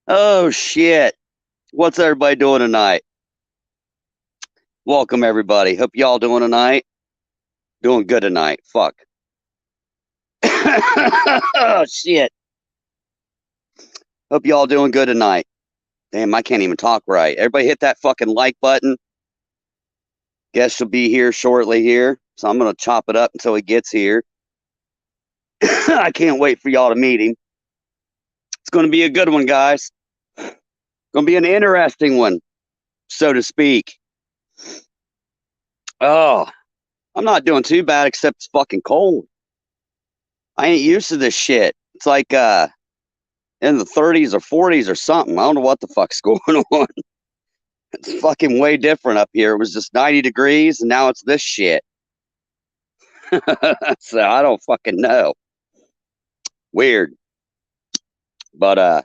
Oh, shit. What's everybody doing tonight? Welcome, everybody. Hope y'all doing tonight. Doing good tonight. Fuck. Oh, shit. Hope y'all doing good tonight. Damn, I can't even talk right. Everybody hit that fucking like button. Guess she'll be here shortly here. So I'm going to chop it up until he gets here. I can't wait for y'all to meet him. It's going to be a good one, guys. Going to be an interesting one, so to speak. Oh, I'm not doing too bad except it's fucking cold. I ain't used to this shit. It's like in the 30s or 40s or something. I don't know what the fuck's going on. It's fucking way different up here. It was just 90 degrees and now it's this shit. So I don't fucking know. Weird. But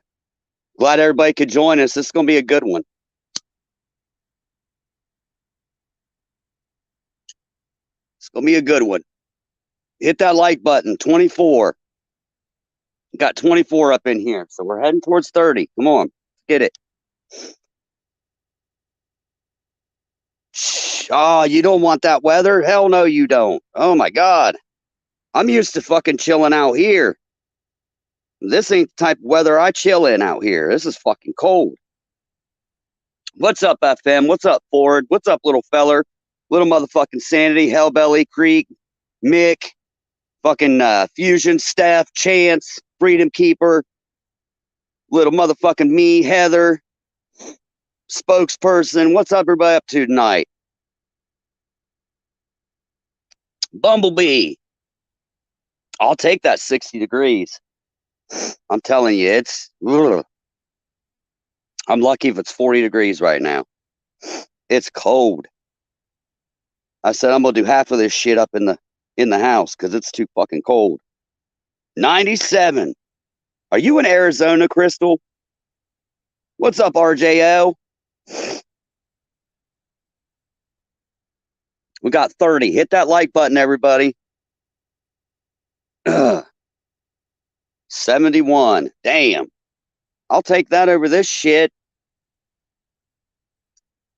glad everybody could join us. This is gonna be a good one. It's gonna be a good one. Hit that like button. 24. Got 24 up in here. So we're heading towards 30. Come on. Get it. Oh, you don't want that weather? Hell no, you don't. Oh my God. I'm used to fucking chilling out here. This ain't the type of weather I chill in out here. This is fucking cold. What's up, FM? What's up, Ford? What's up, little feller? Little motherfucking Sanity, Hellbelly, Creek, Mick, fucking Fusion, Steph, Chance, Freedom Keeper, little motherfucking me, Heather, spokesperson. What's up, everybody up to tonight? Bumblebee. I'll take that 60 degrees. I'm telling you, it's. Ugh. I'm lucky if it's 40 degrees right now. It's cold. I said I'm gonna do half of this shit up in the house because it's too fucking cold. 97. Are you in Arizona, Crystal? What's up, RJO? We got 30. Hit that like button, everybody. 71. Damn. I'll take that over this shit.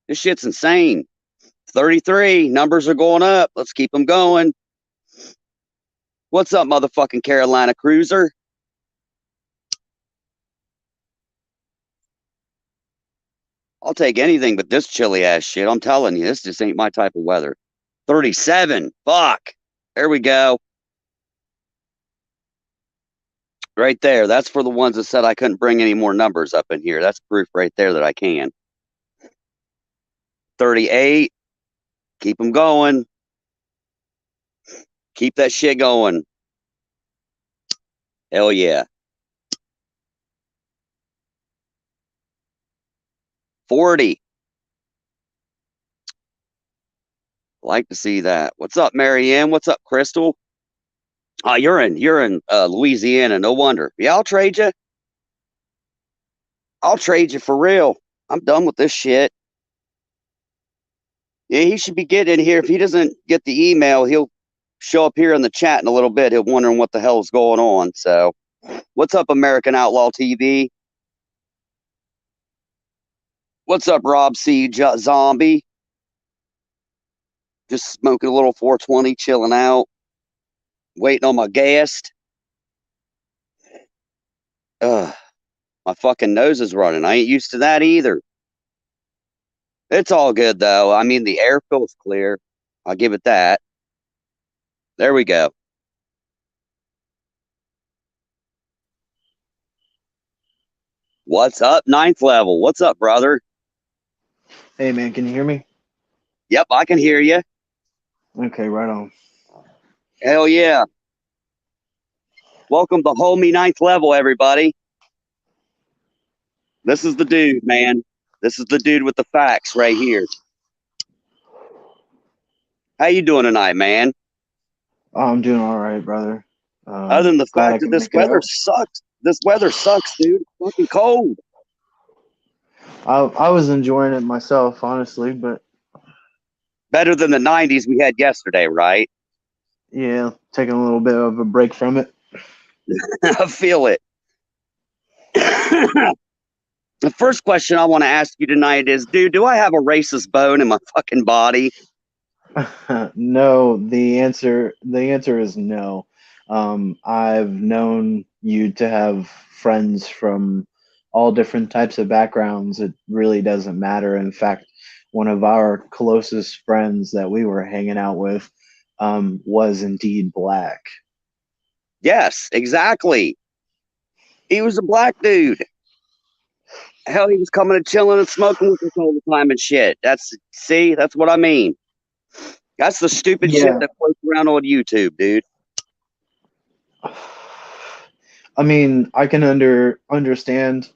This shit's insane. 33. Numbers are going up. Let's keep them going. What's up, motherfucking Carolina Cruiser? I'll take anything but this chilly ass shit. I'm telling you, this just ain't my type of weather. 37. Fuck. There we go. Right there. That's for the ones that said I couldn't bring any more numbers up in here. That's proof right there that I can. 38. Keep them going. Keep that shit going. Hell yeah. 40. Like to see that. What's up, Marianne? What's up, Crystal? Oh, you're in Louisiana. No wonder. Yeah, I'll trade you. I'll trade you for real. I'm done with this shit. Yeah, he should be getting in here. If he doesn't get the email, he'll show up here in the chat in a little bit. He'll wondering what the hell's going on. So, what's up, American Outlaw TV? What's up, Rob C. Zombie? Just smoking a little 420, chilling out, waiting on my guest. Ugh, my fucking nose is running. I ain't used to that either. It's all good, though. I mean, the air feels clear. I'll give it that. There we go. What's up, ninth level? What's up, brother? Hey, man, can you hear me? Yep, I can hear you. Okay, right on. Hell yeah. Welcome to homie ninth level, everybody. This is the dude, man. This is the dude with the facts right here. How you doing tonight, man? Oh, I'm doing all right, brother. Other than the Glad I fact that can this make it weather out. sucks. This weather sucks, dude. It's fucking cold. I was enjoying it myself, honestly, but Better than the 90s we had yesterday, right? yeah, taking a little bit of a break from it. I feel it. The first question I want to ask you tonight is, dude, do I have a racist bone in my fucking body? No, the answer is no. I've known you to have friends from all different types of backgrounds. It really doesn't matter. In fact, one of our closest friends that we were hanging out with was indeed black. Yes, exactly. He was a black dude. Hell, he was coming and chilling and smoking with us all the time and shit. That's what I mean. That's the stupid shit Yeah. that floats around on YouTube, dude. I mean, I can understand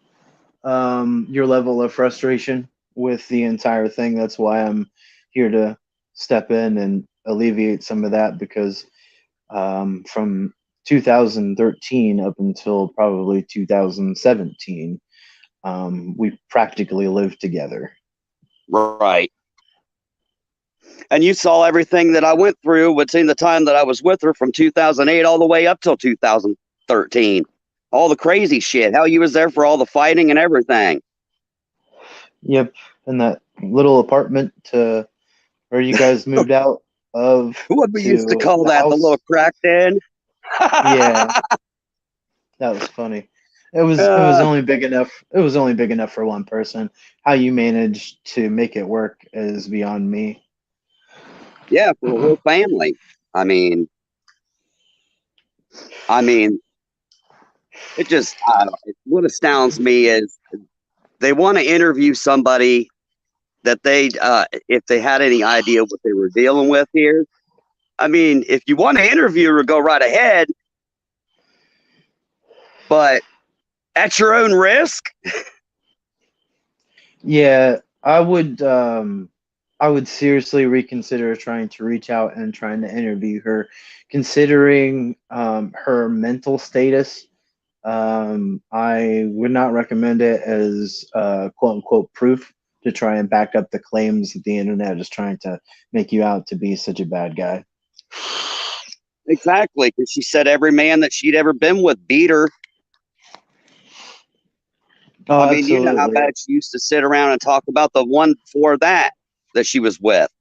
your level of frustration with the entire thing. That's why I'm here to step in and alleviate some of that because from 2013 up until probably 2017, we practically lived together. Right. And you saw everything that I went through between the time that I was with her from 2008 all the way up till 2013. All the crazy shit. How you was there for all the fighting and everything. Yep, in that little apartment to where you guys moved out of What we used to to call the that, the little house. crack den. Yeah, that was funny. It was only big enough. It was only big enough for one person. How you managed to make it work is beyond me. Yeah, for the whole family. I mean, I mean, it just what astounds me is they want to interview somebody that if they had any idea what they were dealing with here. I mean, if you want to interview her, go right ahead, but at your own risk. Yeah, I would seriously reconsider trying to reach out and trying to interview her, considering her mental status. I would not recommend it as quote unquote proof to try and back up the claims that the internet is trying to make you out to be such a bad guy. Exactly, because she said every man that she'd ever been with beat her. Oh, I mean, you know how absolutely. bad she used to sit around and talk about the one before that she was with.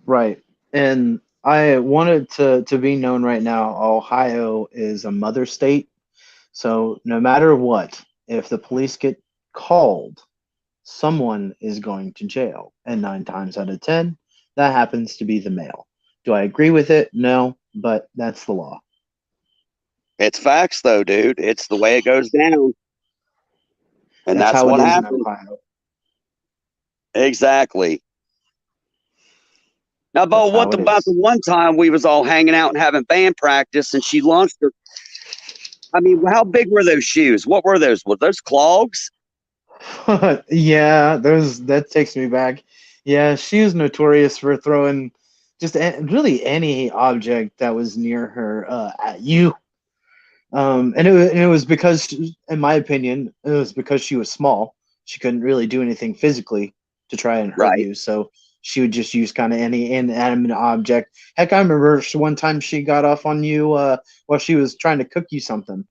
Right. And I wanted to be known right now, Ohio is a mother state. So no matter what, if the police get called, someone is going to jail. And 9 times out of 10, that happens to be the male. Do I agree with it? No, but that's the law. It's facts, though, dude. It's the way it goes down, and That's that's how it what is in happened. Ohio. Exactly. Now, That's Bo, how what it about the is. one time we was all hanging out and having band practice, and she launched her? I mean, how big were those shoes? What were those? Were those clogs? Yeah, that takes me back. Yeah, she was notorious for throwing just really any object that was near her at you. And it was because, in my opinion, it was because she was small. She couldn't really do anything physically to try and hurt Right. you. So she would just use kind of any inanimate object. Heck, I remember one time she got off on you while she was trying to cook you something.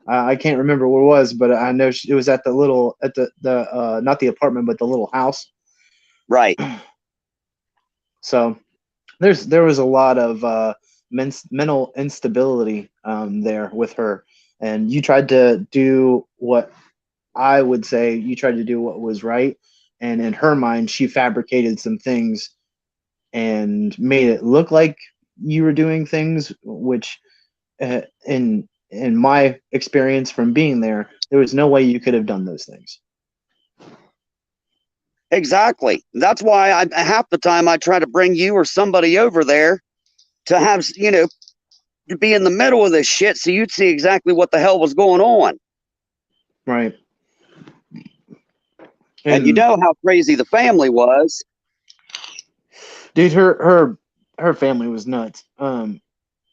I can't remember what it was, but I know it was at the not the apartment, but the little house. Right. So there was a lot of mental instability there with her, and you tried to do what I would say you tried to do what was right, and in her mind, she fabricated some things and made it look like you were doing things, which in my experience from being there was no way you could have done those things. Exactly. That's why half the time I try to bring you or somebody over there to have, to be in the middle of this shit so you'd see exactly what the hell was going on. Right. And you And know how crazy the family was. dude, her family was nuts.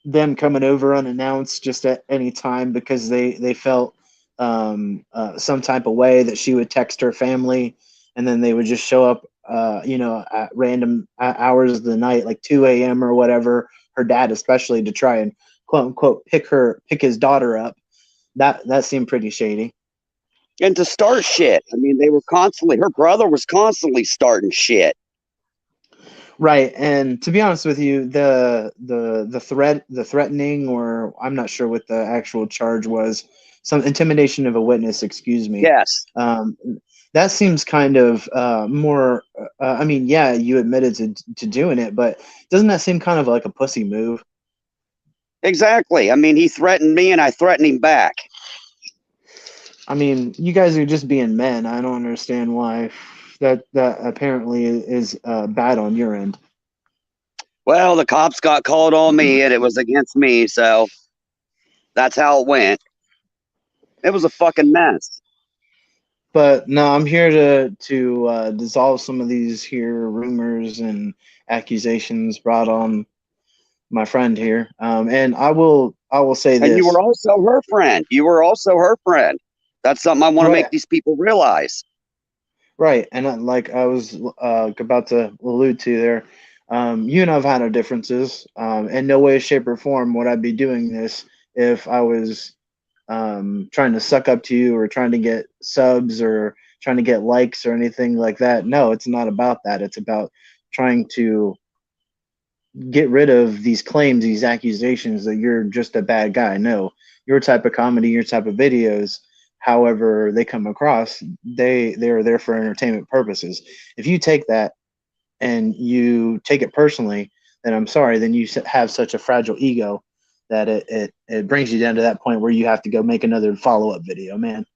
Them coming over unannounced just at any time because they felt some type of way that she would text her family, and then they would just show up, at random hours of the night, like 2 a.m. or whatever. Her dad, especially, to try and quote unquote pick his daughter up. That seemed pretty shady. And to start shit. I mean, they were constantly, her brother was constantly starting shit. Right, and to be honest with you, the threatening, or I'm not sure what the actual charge was, some intimidation of a witness, excuse me. Yes, Um, that seems kind of more. I mean, yeah, you admitted to doing it, but doesn't that seem kind of like a pussy move? exactly. I mean, he threatened me and I threatened him back. I mean, you guys are just being men. I don't understand why that apparently is bad on your end. Well, the cops got called on me and it was against me, so that's how it went. It was a fucking mess. But no, I'm here to dissolve some of these here rumors and accusations brought on my friend here. And I will say And you were this. also her friend. You were also her friend. That's something I want to Right, make these people realize. right, and like I was about to allude to there, you and I've had our differences. In no way, shape, or form would I be doing this if I was trying to suck up to you or trying to get subs or trying to get likes or anything like that. No, it's not about that. It's about trying to get rid of these claims, these accusations that you're just a bad guy. No, your type of comedy, your type of videos, however they come across, they are there for entertainment purposes. If you take that and you take it personally, then I'm sorry, then you have such a fragile ego that it brings you down to that point where you have to go make another follow-up video, man.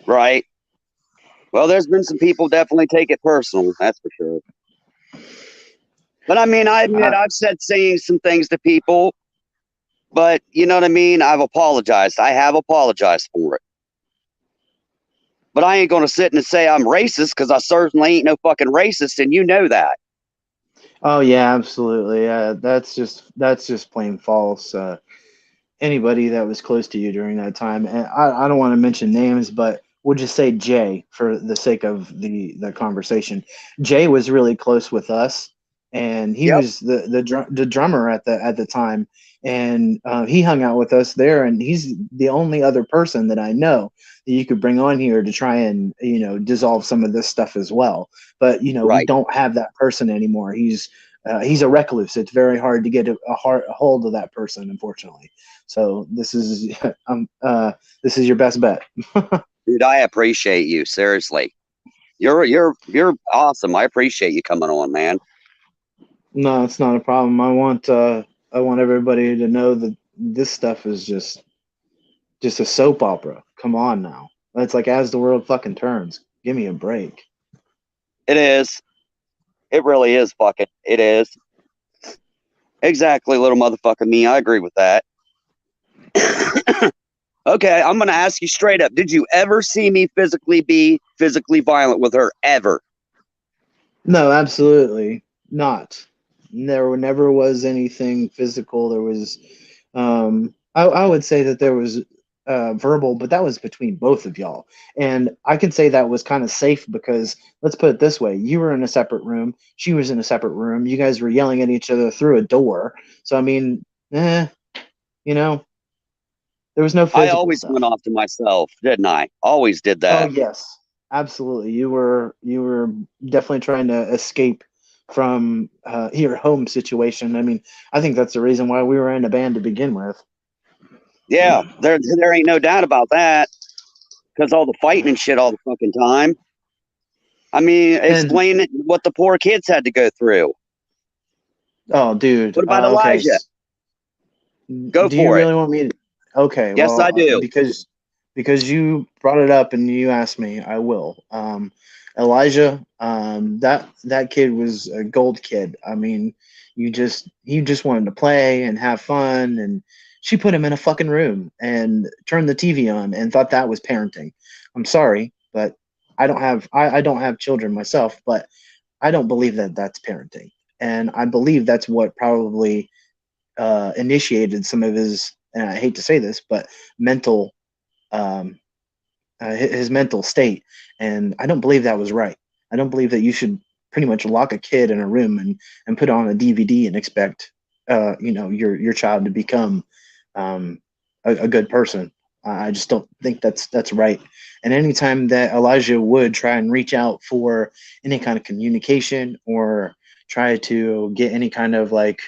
Right. Well, there's been some people definitely take it personal. That's for sure. But I mean, I admit I, I've said saying some things to people, but you know what I mean? I've apologized. I have apologized for it. But I ain't going to sit and say I'm racist because I certainly ain't no fucking racist, and you know that. oh yeah, absolutely. That's just plain false. Anybody that was close to you during that time. And I don't want to mention names, but we'll just say Jay for the sake of the conversation. Jay was really close with us, and he Yep. was the drummer at the time, and he hung out with us there. And he's the only other person that I know that you could bring on here to try and dissolve some of this stuff as well. But we Right. don't have that person anymore. He's a recluse. It's very hard to get a hold of that person, unfortunately. So this is your best bet. Dude, I appreciate you. Seriously. You're awesome. I appreciate you coming on, man. No, it's not a problem. I want everybody to know that this stuff is just a soap opera. Come on now. It's like as the world fucking turns. Give me a break. It is. It really is fucking. It is. Exactly, little motherfucker me. I agree with that. Okay, I'm going to ask you straight up. Did you ever see me be physically violent with her ever? No, absolutely not. There never was anything physical. There was, I would say that there was verbal, but that was between both of y'all. And I can say that was kind of safe because let's put it this way: you were in a separate room, she was in a separate room. You guys were yelling at each other through a door. So I mean, you know, there was no I physical always went stuff. off to myself, didn't I? Always did Oh that. yes, absolutely. You were definitely trying to escape from your home situation. I mean, I think that's the reason why we were in a band to begin with. Yeah, there ain't no doubt about that. Because all the fighting and shit all the fucking time. I mean, And explain what the poor kids had to go through. oh, dude. What about Okay. Elijah? Go Do you for it. really want me to? Okay. Yes, Well, I do. because you brought it up and you asked me, I will. Elijah, that kid was a gold kid. I mean, he just wanted to play and have fun, and she put him in a fucking room and turned the TV on and thought that was parenting. I'm sorry, but I don't have children myself, but I don't believe that that's parenting, and I believe that's what probably initiated some of his, and I hate to say this, but mental, um, his mental state. And I don't believe that was right. I don't believe that you should pretty much lock a kid in a room and put on a DVD and expect, your child to become a good person. I just don't think that's right. And anytime that Elijah would try and reach out for any kind of communication or try to get any kind of like,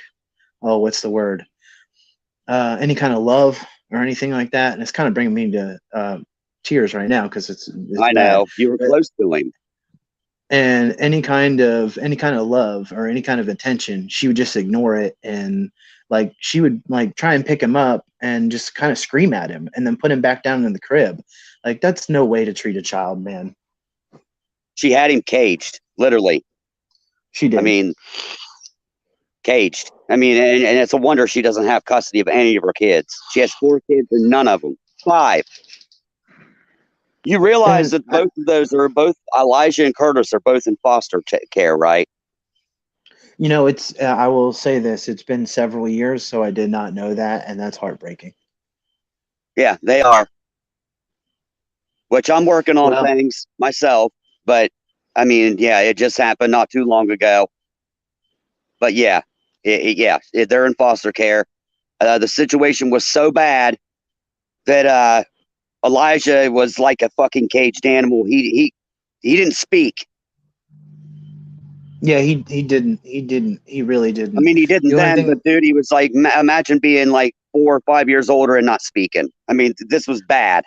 oh, what's the word? Any kind of love or anything like that, and it's kind of bringing me to tears right now because it's I bad. know you were But close to him. and any kind of love or any kind of attention, she would just ignore it, and like she would like try and pick him up and just kind of scream at him and then put him back down in the crib. Like that's no way to treat a child, man. She had him caged, literally. She I did. mean, caged. I mean, and it's a wonder she doesn't have custody of any of her kids. She has 4 kids and none of them. 5. You realize And that both of those are both Elijah and Curtis are both in foster care, right? it's I will say this, it's been several years, so I did not know that, and that's heartbreaking. Yeah, they are. Which I'm working on Well, things myself, but I mean, yeah, it just happened not too long ago. But yeah, they're in foster care. The situation was so bad that Elijah was like a fucking caged animal. He didn't speak. yeah, he really I didn't. mean, he The didn't only then, thing, but dude, he was like, imagine being like 4 or 5 years older and not speaking. I mean, this was bad.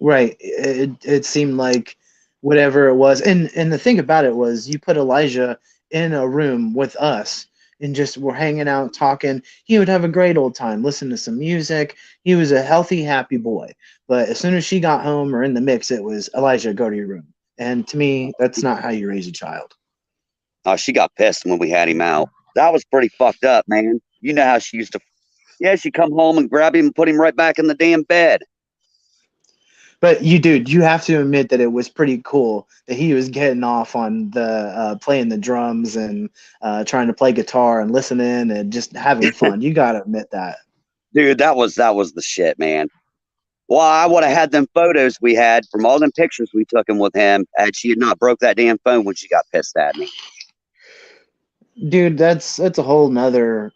right, it seemed like whatever it was, and the thing about it was you put Elijah in a room with us and just we're hanging out talking. He would have a great old time, listen to some music. He was a healthy, happy boy. But as soon as she got home or in the mix, it was Elijah, go to your room. And to me, that's not how you raise a child. Oh, she got pissed when we had him out. That was pretty fucked up, man. You know how she used to. Yeah, she'd come home and grab him and put him right back in the damn bed. But you have to admit that it was pretty cool that he was getting off on the playing the drums and trying to play guitar and listening and just having fun. You got to admit that. Dude, that was the shit, man. Well, I would have had them photos we had from all them pictures we took him with him had she had not broke that damn phone when she got pissed at me. Dude, that's a whole another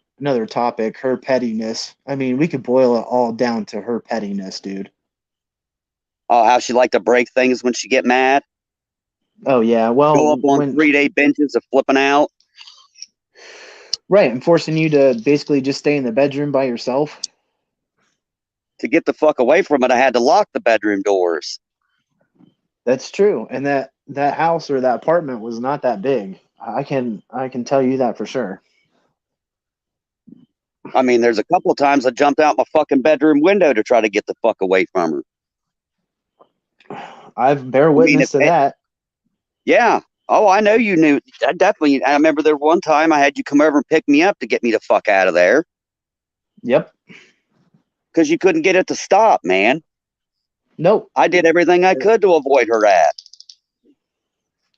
topic, her pettiness. I mean, we could boil it all down to her pettiness, dude. Oh, how she liked to break things when she get mad. Oh yeah, Go well up on when 3-day benches of flipping out. right, and forcing you to basically just stay in the bedroom by yourself. To get the fuck away from it, I had to lock the bedroom doors. That's true. And that house or that apartment was not that big. I can tell you that for sure. I mean, there's a couple of times I jumped out my fucking bedroom window to try to get the fuck away from her. I've bear I mean, witness to that. yeah. Oh, I know you knew. I definitely. I remember there one time I had you come over and pick me up to get me the fuck out of there Yep. because you couldn't get it to stop, man. Nope. I did everything I could to avoid her at.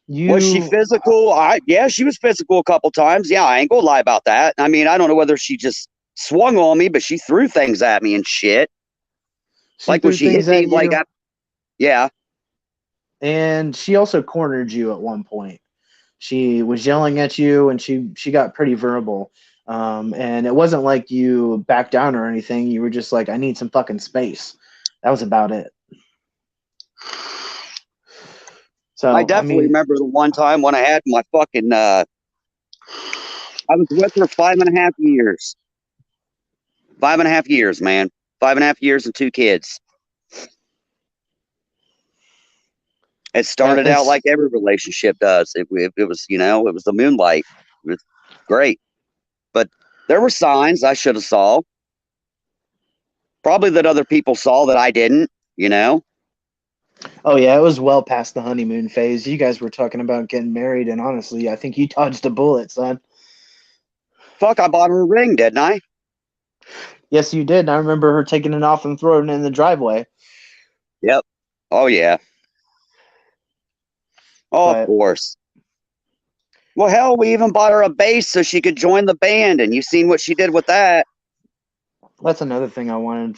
Was she You physical? Yeah, she was physical a couple times. Yeah, I ain't gonna lie about that. I mean, I don't know whether she just swung on me, but she threw things at me and shit. she Like when threw she hit things me, at you, yeah, and she also cornered you at one point. She was yelling at you, and she got pretty verbal. And it wasn't like you backed down or anything. You were just like, I need some fucking space. That was about it. I So I definitely mean, remember the one time when I had my fucking. I was with her 5.5 years. 5.5 years, man. 5.5 years and 2 kids. It that started out is like every relationship does. It was, it was the moonlight. It was great, but there were signs I should have saw. Probably that other people saw that I didn't. You know, Oh yeah, it was well past the honeymoon phase. You guys were talking about getting married, and honestly, I think you dodged a bullet, son. fuck, I bought her a ring, didn't I? Yes, you did. And I remember her taking it off and throwing it in the driveway. Yep. Oh yeah. Oh, of But course. Well, hell, we even bought her a bass so she could join the band, and you seen what she did with that. that's another thing I wanted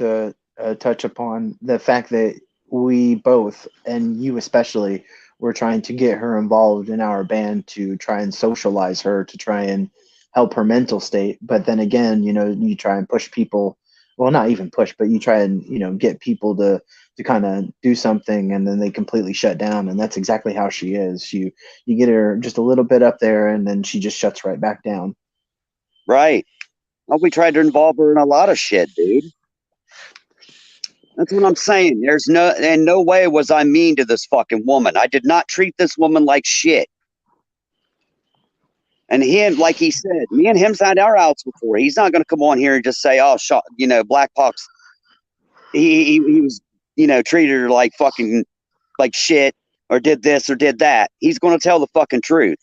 to touch upon, the fact that we both, and you especially, were trying to get her involved in our band to try and socialize her, to try and help her mental state. But then again, you try and push people well, not even push, but you try and, get people to kind of do something, and then they completely shut down. And that's exactly how she is. You get her just a little bit up there, and then she just shuts right back down. Right. Well, we tried to involve her in a lot of shit, dude. That's what I'm saying. In no way was I mean to this fucking woman. I did not treat this woman like shit. And him, like he said, me and him's had our outs before. He's not going to come on here and just say, "Oh, Black Pox." He was, treated her like fucking like shit, or did this or did that. He's going to tell the fucking truth.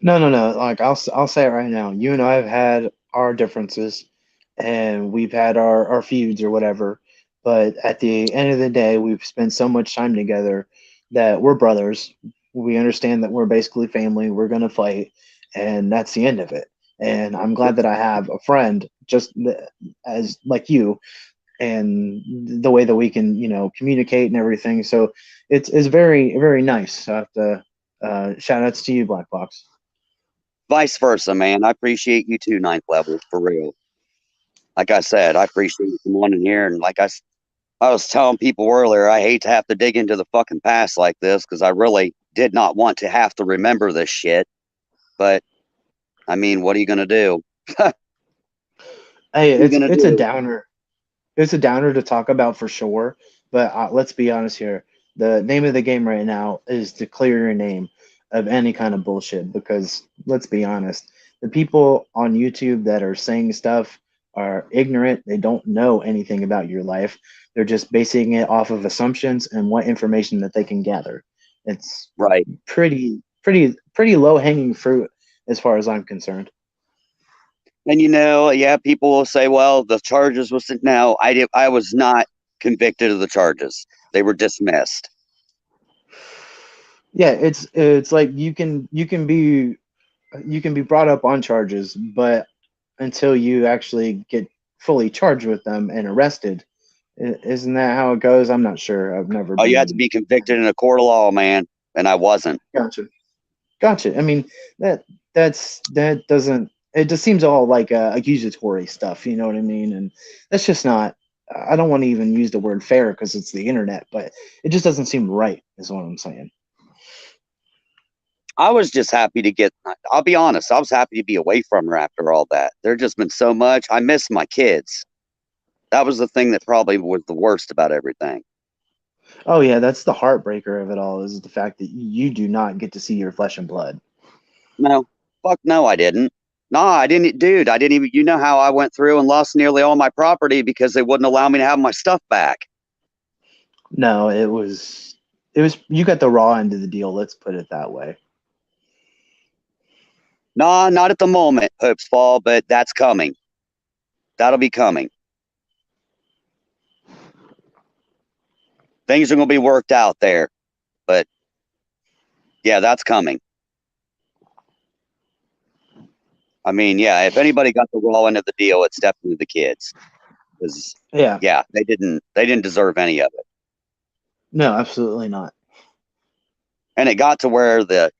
No, no, no. Like I'll say it right now. You and I have had our differences, and we've had our feuds or whatever. But at the end of the day, we've spent so much time together that we're brothers. We understand that we're basically family. We're gonna fight, and that's the end of it. And I'm glad that I have a friend as like you, and the way that we can, communicate and everything. So it's very, very nice. So I have to shout outs to you, Black Box. Vice versa, man. I appreciate you too, ninth level, for real. Like I said, I appreciate you coming on in here. And I was telling people earlier, I hate to have to dig into the fucking past like this because I really did not want to have to remember this shit. But, I mean, what are you going to do? Hey, What are you going to it's a do? downer. It's a downer to talk about for sure. But let's be honest here. The name of the game right now is to clear your name of any kind of bullshit. Because let's be honest, the people on YouTube that are saying stuff are ignorant. They don't know anything about your life. They're just basing it off of assumptions and what information that they can gather. It's Right. pretty low hanging fruit as far as I'm concerned. And, yeah, people will say, well, the charges was no, I was not convicted of the charges. They were dismissed. Yeah, it's like you can be brought up on charges, but until you actually get fully charged with them and arrested, isn't that how it goes? I'm not sure. I've never Oh, you had to been. be convicted in a court of law, man. And I wasn't. Gotcha. I mean, that doesn't. It just seems all like accusatory stuff. You know what I mean? And that's just not. I don't want to even use the word fair because it's the internet, but it just doesn't seem right. Is what I'm saying. I was just happy to I'll be honest, I was happy to be away from her after all that. There just been so much. I miss my kids. That was the thing that probably was the worst about everything. Oh yeah, that's the heartbreaker of it all is the fact that you do not get to see your flesh and blood. No, fuck no, I didn't. No, I didn't, dude. I didn't even, how I went through and lost nearly all my property because they wouldn't allow me to have my stuff back. No, it was you got the raw end of the deal, let's put it that way. Nah, not at the moment, Hopes Fall, but that's coming. That'll be coming. Things are going to be worked out there. But yeah, that's coming. I mean, yeah, if anybody got the raw end of the deal, it's definitely the kids. Because Yeah. they didn't deserve any of it. No, absolutely not. And it got to where the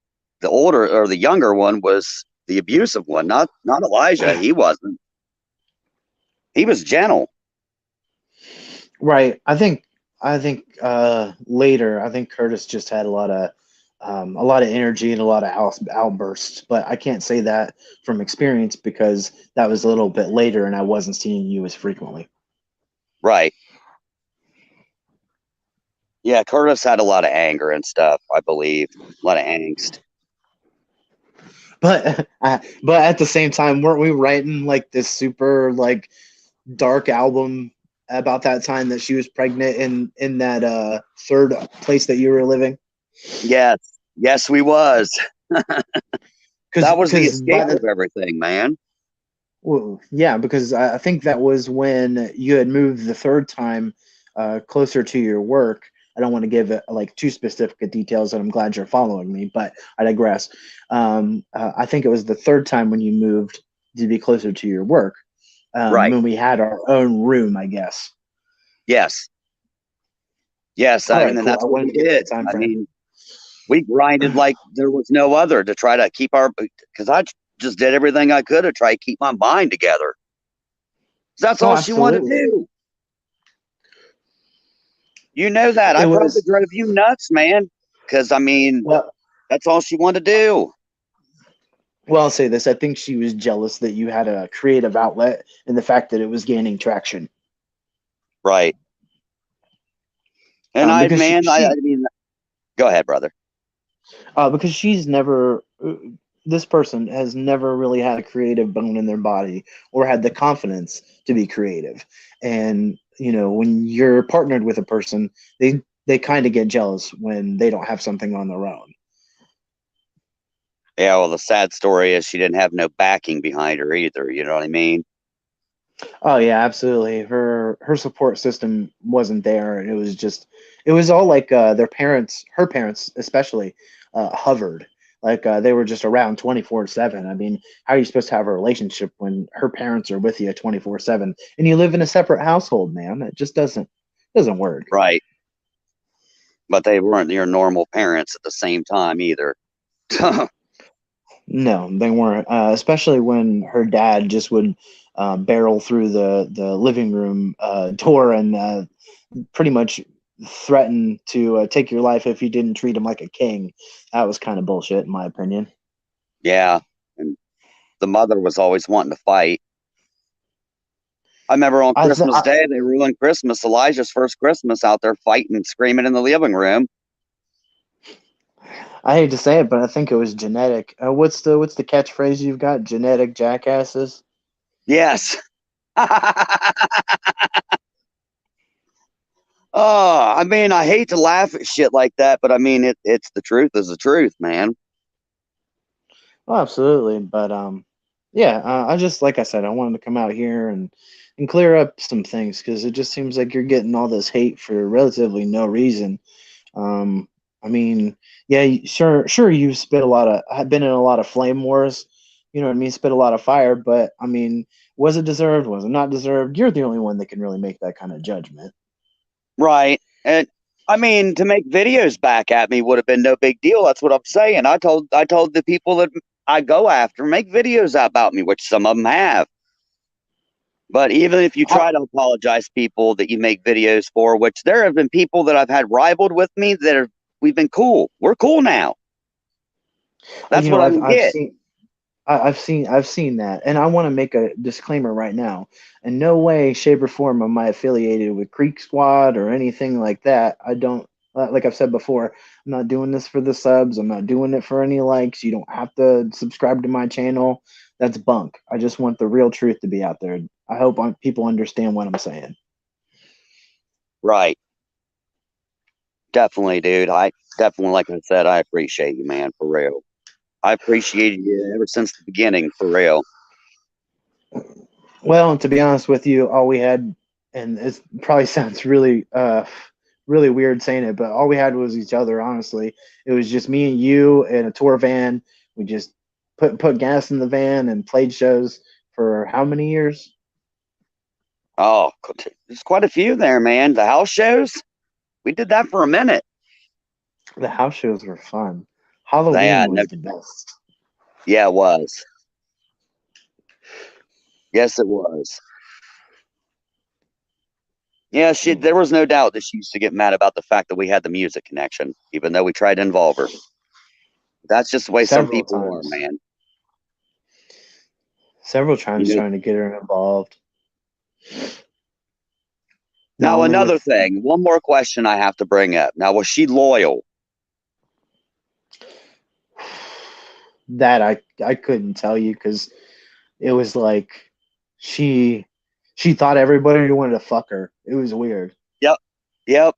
older or the younger one was the abusive one, not Elijah. He wasn't. He was gentle. Right. I think later, I think Curtis just had a lot of energy and a lot of outbursts, but I can't say that from experience because that was a little bit later and I wasn't seeing you as frequently. Right. Yeah, Curtis had a lot of anger and stuff, I believe. A lot of angst. But at the same time, weren't we writing like this super like dark album about that time that she was pregnant in that third place that you were living? Yes, we was. Because That was the because escape of everything, man. well, yeah, because I think that was when you had moved the third time closer to your work. I don't want to give it like too specific details, and I'm glad you're following me, but I digress. I think it was the third time when you moved to be closer to your work, Right. when we had our own room, I guess. Yes. All And right, then cool. that's I what wanted we to get did. that time I frame. mean, we grinded like there was no other to try to keep because I just did everything I could to try to keep my mind together. That's Oh, all she wanted to absolutely. do. You know that. It I probably was drove you nuts, man. Because, I mean, well. that's all she wanted to do. Well, I'll say this: I think she was jealous that you had a creative outlet, and the fact that it was gaining traction. Right. And Because I mean, go ahead, brother. because she's never this person has never really had a creative bone in their body or had the confidence to be creative. And when you're partnered with a person, they kind of get jealous when they don't have something on their own. Yeah, well, the sad story is she didn't have no backing behind her either. You know what I mean? Oh yeah, absolutely. Her support system wasn't there, and it was all like her parents especially hovered. Like they were just around 24/7. I mean, how are you supposed to have a relationship when her parents are with you 24/7 and you live in a separate household, man? It just doesn't work. Right. But they weren't your normal parents at the same time either. No, they weren't. Especially when her dad just would barrel through the living room door and pretty much threaten to take your life if you didn't treat him like a king. That was kind of bullshit, in my opinion. Yeah. And the mother was always wanting to fight. I remember on I, th- Christmas Day, they ruined Christmas, Elijah's first Christmas, out there fighting and screaming in the living room. I hate to say it, but I think it was genetic. What's the catchphrase you've got? Genetic jackasses. Yes. Oh, I mean, I hate to laugh at shit like that, but I mean, it's the truth is the truth, man. Oh, absolutely. But yeah. I just like I said, I wanted to come out here and clear up some things because it just seems like you're getting all this hate for relatively no reason. I mean, yeah, sure, you've spit a lot of, have been in a lot of flame wars, you know what I mean, spit a lot of fire, but I mean, was it deserved? Was it not deserved? You're the only one that can really make that kind of judgment. Right. And I mean, to make videos back at me would have been no big deal. That's what I'm saying. I told the people that I go after, make videos about me, which some of them have. But even if you I, try to apologize to people that you make videos for, which there have been people that I've had rivaled with me that are, we've been cool. We're cool now. That's what I I've don't I've get. seen I've seen that, and I want to make a disclaimer right now. In no way, shape, or form am I affiliated with Creek Squad or anything like that. I don't like I've said before. I'm not doing this for the subs. I'm not doing it for any likes. You don't have to subscribe to my channel. That's bunk. I just want the real truth to be out there. I hope people understand what I'm saying. Right. Definitely, dude. I definitely, like I said, I appreciate you, man, for real. I appreciated you ever since the beginning, for real. Well, to be honest with you, all we had, and it probably sounds really weird saying it, but all we had was each other. Honestly, it was just me and you in a tour van. We just put gas in the van and played shows for how many years? Oh, there's quite a few there, man. The house shows, we did that for a minute. The house shows were fun. Yeah, Halloween no, was the best. yeah, it was. Yes, it was. Yeah, there was no doubt that she used to get mad about the fact that we had the music connection, even though we tried to involve her. That's just the way some Several people are, times, man. several You times know. trying to get her involved. Not Now, only another with thing, one more question I have to bring up. Now, was she loyal? that, I couldn't tell you because it was like she she thought everybody wanted to fuck her. It was weird. Yep, yep.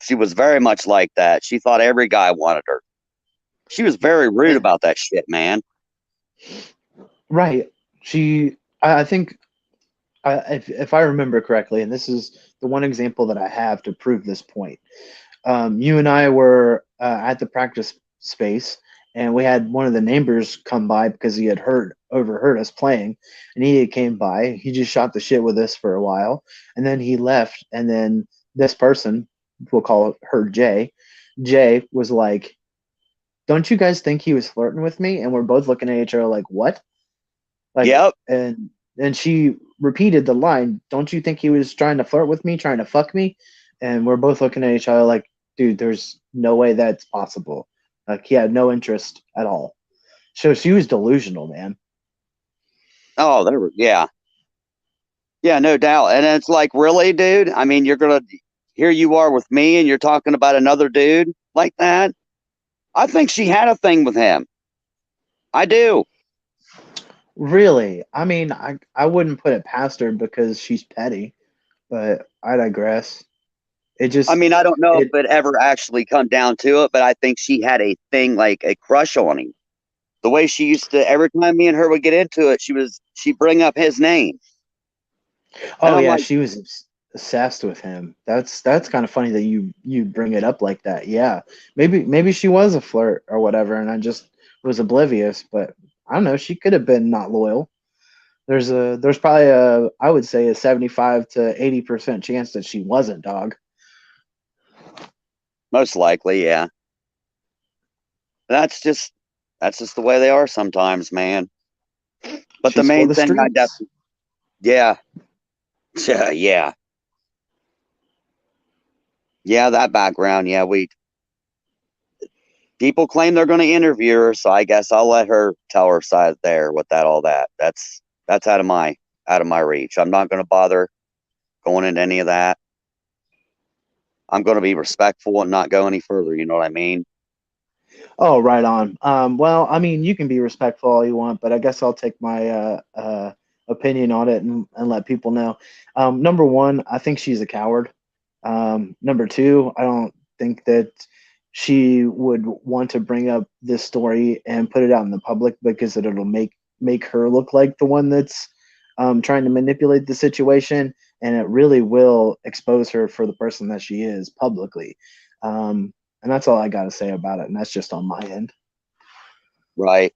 She was very much like that. She thought every guy wanted her. She was very rude And about that shit, man. right, I think if I remember correctly, and this is the one example that I have to prove this point. You and I were at the practice space, and we had one of the neighbors come by because he had overheard us playing, and he came by. He just shot the shit with us for a while, and then he left. And then this person, we'll call her Jay. Jay was like, "Don't you guys think he was flirting with me?" And we're both looking at each other like, "What?" Like, Yep. and And she repeated the line, "Don't you think he was trying to flirt with me, trying to fuck me?" And we're both looking at each other like, dude, there's no way that's possible. Like he had no interest at all. So she was delusional, man. Oh, yeah. Yeah, no doubt. And it's like, really, dude? I mean, here you are with me and you're talking about another dude like that? I think she had a thing with him. I do. Really? I mean, I wouldn't put it past her because she's petty, but I digress. It I just mean, I don't know if it it ever actually come down to it, but I think she had a thing, like a crush on him. The way she used to, every time me and her would get into it, she'd bring up his name. And oh I'm yeah, like, she was obsessed with him. That's kind of funny that you bring it up like that. Yeah. Maybe she was a flirt or whatever and I just was oblivious, but I don't know, she could have been not loyal. There's probably a I would say a 75 to 80% chance that she wasn't, dog. most likely, yeah. That's just, that's just the way they are sometimes, man. But the She's for main the thing I streets. definitely, yeah, yeah, yeah, that background, yeah, people claim they're going to interview her, so I guess I'll let her tell her side there with all that. That's out of my reach. I'm not going to bother going into any of that. I'm going to be respectful and not go any further. You know what I mean? Oh, right on. Well, I mean, you can be respectful all you want, but I guess I'll take my opinion on it and let people know. Number one, I think she's a coward. Number two, I don't think that she would want to bring up this story and put it out in the public because it'll make her look like the one that's trying to manipulate the situation, and it really will expose her for the person that she is publicly. Um, and that's all I got to say about it. And that's just on my end. Right.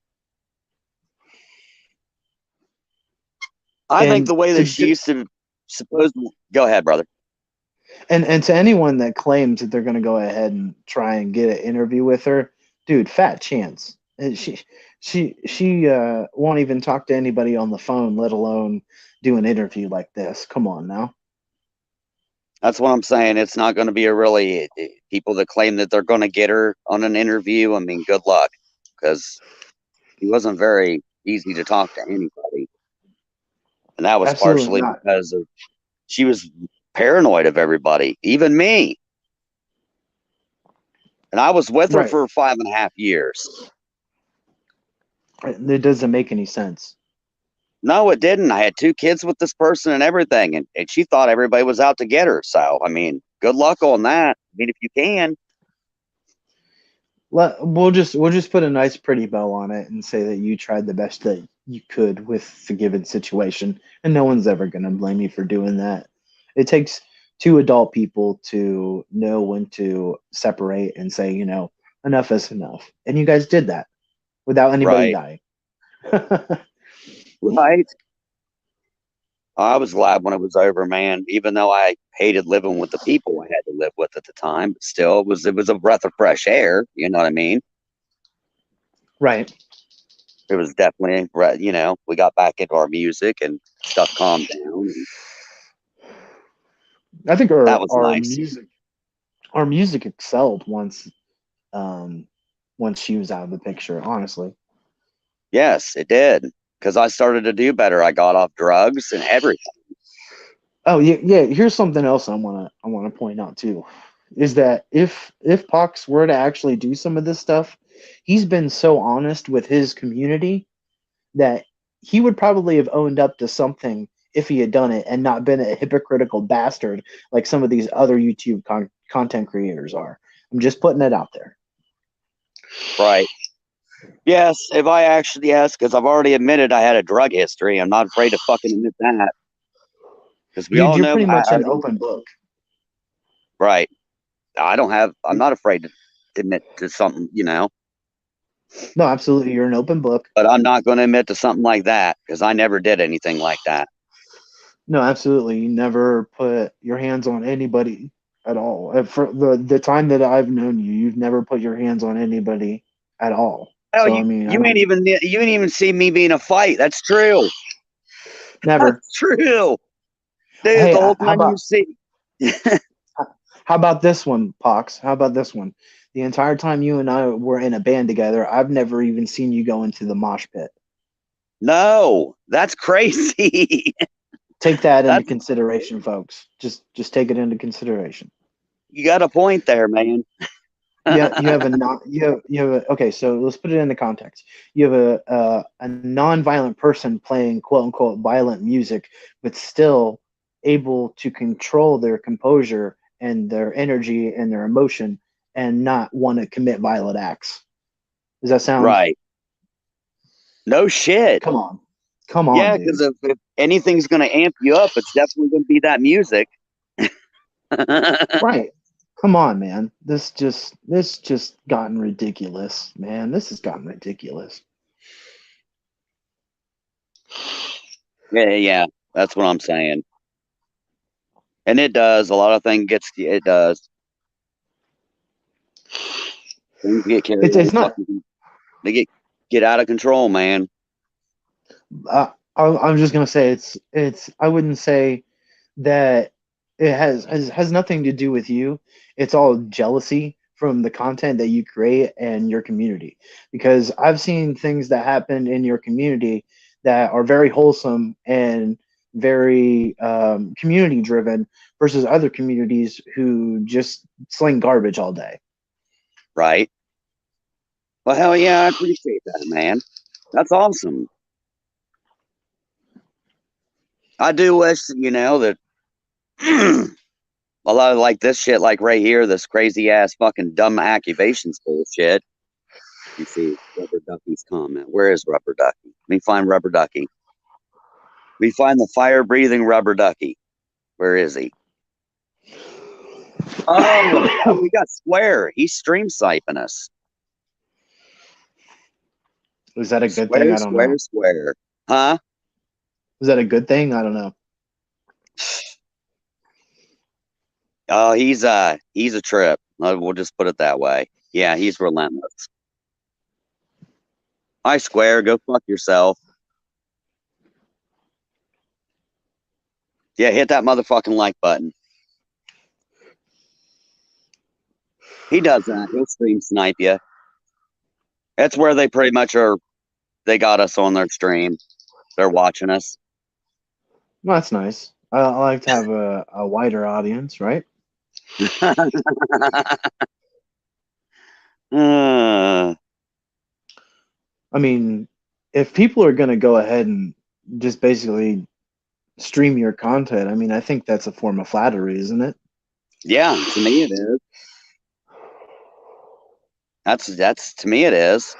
I think And the way that she used to suppose. Go ahead, brother. and to anyone that claims that they're going to go ahead and try and get an interview with her, dude, fat chance. And she won't even talk to anybody on the phone, let alone do an interview like this. Come on now. That's what I'm saying. It's not going to be a really people that claim that they're going to get her on an interview. I mean, good luck, because he wasn't very easy to talk to anybody, and that was Absolutely partially not. because of she was paranoid of everybody, even me. And I was with her Right. for 5.5 years. It doesn't make any sense. No, it didn't. I had 2 kids with this person and everything, and she thought everybody was out to get her. So, I mean, good luck on that. I mean, if you can, We'll just put a nice pretty bow on it and say that you tried the best that you could with the given situation, and no one's ever going to blame you for doing that. It takes two adult people to know when to separate and say, enough is enough, and you guys did that without anybody right, dying. right. I was glad when it was over, man. Even though I hated living with the people I had to live with at the time, but still, it was a breath of fresh air. You know what I mean? Right. It was definitely, we got back into our music and stuff calmed down. And I think that our was our nice. music our music excelled um once she was out of the picture. Honestly. Yes, it did. Because I started to do better. I got off drugs and everything. Oh yeah, yeah. Here's something else I wanna point out too, is that if Pox were to actually do some of this stuff, he's been so honest with his community that he would probably have owned up to something if he had done it and not been a hypocritical bastard like some of these other YouTube content creators are. I'm just putting it out there. Right. Yes, if I actually, yes, because I've already admitted I had a drug history. I'm not afraid to fucking admit that. Because we Dude, all you're know, pretty much an open book. right. I'm not afraid to admit to something, No, absolutely, you're an open book. but I'm not going to admit to something like that because I never did anything like that. No, absolutely. You never put your hands on anybody at all. For the time that I've known you, you've never put your hands on anybody at all. Hell, So I mean, you ain't even seen me being a fight. That's true. Never. That's true. Dude, Hey, the whole how time you about see. how about this one, Pox? How about this one? The entire time you and I were in a band together, I've never even seen you go into the mosh pit. No, that's crazy. Take that into That's consideration, folks. Just take it into consideration. you got a point there, man. Yeah, you have a not you have a, okay. So let's put it into context. You have a non-violent person playing quote unquote violent music, but still able to control their composure and their energy and their emotion, and not want to commit violent acts. Does that sound? Right. No shit. Come on, come on, Yeah, because dude. if anything's going to amp you up, it's definitely going to be that music. Right. Come on, man. This just gotten ridiculous, man. This has gotten ridiculous. Yeah, yeah, that's what I'm saying. And it does. A lot of things gets it does. Things get carried It's on not. fucking. They get out of control, man. I'm just gonna say it's. I wouldn't say that it has nothing to do with you. It's all jealousy from the content that you create and your community. Because I've seen things that happen in your community that are very wholesome and very community driven versus other communities who just sling garbage all day. Right. Well, hell yeah, I appreciate that, man. That's awesome. I do wish, that a lot of like this shit, like right here, this crazy ass fucking dumb accusations bullshit. You see Rubber Ducky's comment. Where is Rubber Ducky? Let me find Rubber Ducky. We find the fire breathing Rubber Ducky. Where is he? Oh, we got Square. He's stream siping us. Is that a good thing? Square, I don't know. square, square. Huh? Is that a good thing? I don't know. Oh, he's a trip. We'll just put it that way. Yeah, he's relentless. Hi, Square. Go fuck yourself. Yeah, hit that motherfucking like button. He does that. He'll stream snipe you. That's where they pretty much are. They got us on their stream. They're watching us. Well, that's nice. I like to have a wider audience, right? Uh, I mean, if people are going to go ahead and just basically stream your content, I mean, I think that's a form of flattery, isn't it? yeah, to me it is. That's to me it is.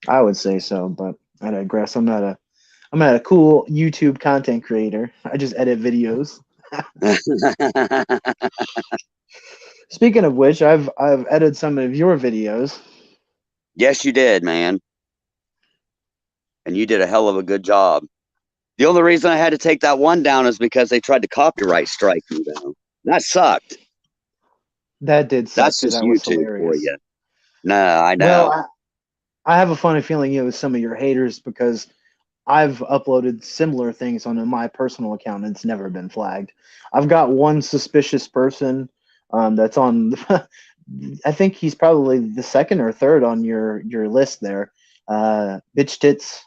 I would say so, but I digress. I'm not a cool YouTube content creator. I just edit videos. Speaking of which, I've edited some of your videos. Yes, you did, man. And you did a hell of a good job. The only reason I had to take that one down is because they tried to copyright strike me, though. That sucked. That did suck That's because just that was YouTube for hilarious. you. No, I Well, know. I have a funny feeling it was some of your haters because I've uploaded similar things on my personal account and it's never been flagged. I've got one suspicious person that's on. I think he's probably the second or third on your list there. Bitch tits.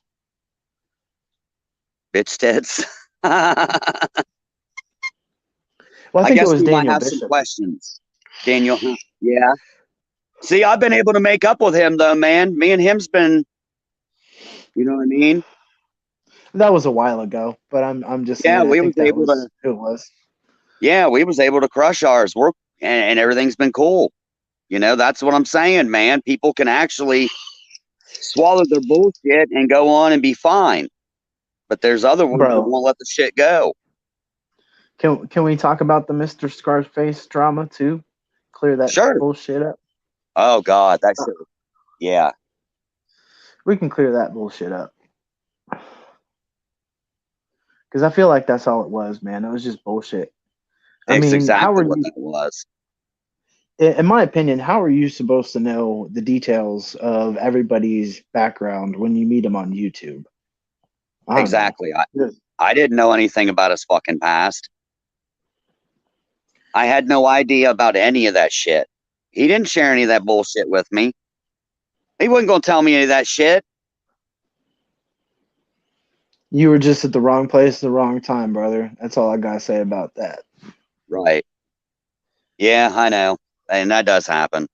Bitch tits. I Well, I think it guess was we might Daniel have some Bishop. questions. Daniel, huh? Yeah. See, I've been able to make up with him, though, man. Me and him's been, you know what I mean? That was a while ago, but I'm just Yeah, saying. I we was think that able was to. who it was. Yeah, we was able to crush ours. And everything's been cool. That's what I'm saying, man. People can actually swallow their bullshit and go on and be fine. But there's other ones that Bro, won't let the shit go. can we talk about the Mr. Scarface drama too? Clear that Sure. bullshit up. Oh God, that shit. Yeah. We can clear that bullshit up. Because I feel like that's all it was, man. It was just bullshit. I It's mean, how exactly are what you, that was. in my opinion, how are you supposed to know the details of everybody's background when you meet them on YouTube? I don't know. Exactly. I didn't know anything about his fucking past. I had no idea about any of that shit. He didn't share any of that bullshit with me. He wasn't going to tell me any of that shit. You were just at the wrong place at the wrong time, brother. That's all I gotta say about that. Right. Yeah, I know. And that does happen.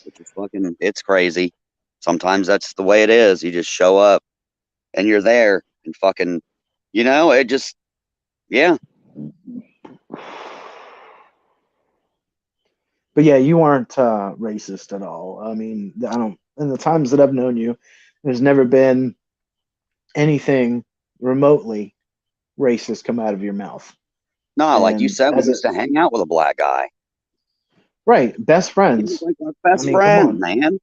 Which is fucking, it's crazy. Sometimes that's the way it is. You just show up and you're there and fucking, it just, yeah. But yeah, you aren't racist at all. I mean, I don't. In the times that I've known you, there's never been anything remotely racist come out of your mouth. No, like you And said, we as a used to hang out with a black guy. right, best He was friends. like our I best mean, come friend, on. man.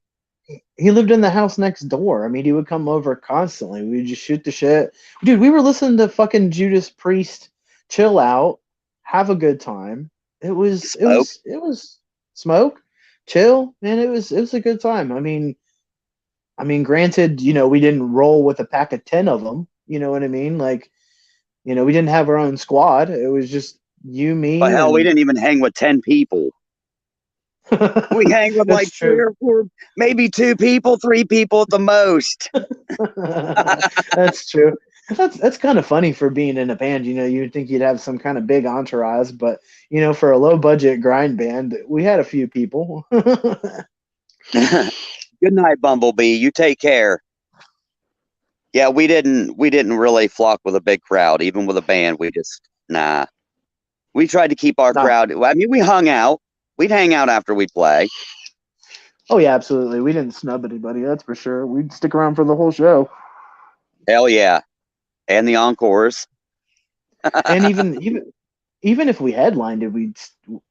He lived in the house next door. I mean, he would come over constantly. We would just shoot the shit. Dude, we were listening to fucking Judas Priest, chill out, have a good time. It was it Smoke. was it was smoke, chill, man. It was a good time. I mean, granted, we didn't roll with a pack of 10 of them. You know what I mean? Like, we didn't have our own squad. It was just you, But me, hell, we and didn't even hang with 10 people. We hang with like that's three true. or four, maybe two people, three people at the most. That's true. That's kind of funny for being in a band. You'd think you'd have some kind of big entourage, but for a low budget grind band, we had a few people. Good night, Bumblebee. You take care. Yeah, we didn't really flock with a big crowd, even with a band. We just nah. We tried to keep our Nah. crowd. I mean, we hung out. We'd hang out after we'd play. Oh yeah, absolutely. We didn't snub anybody, that's for sure. We'd stick around for the whole show. Hell yeah. And the encores. And even if we headlined it, we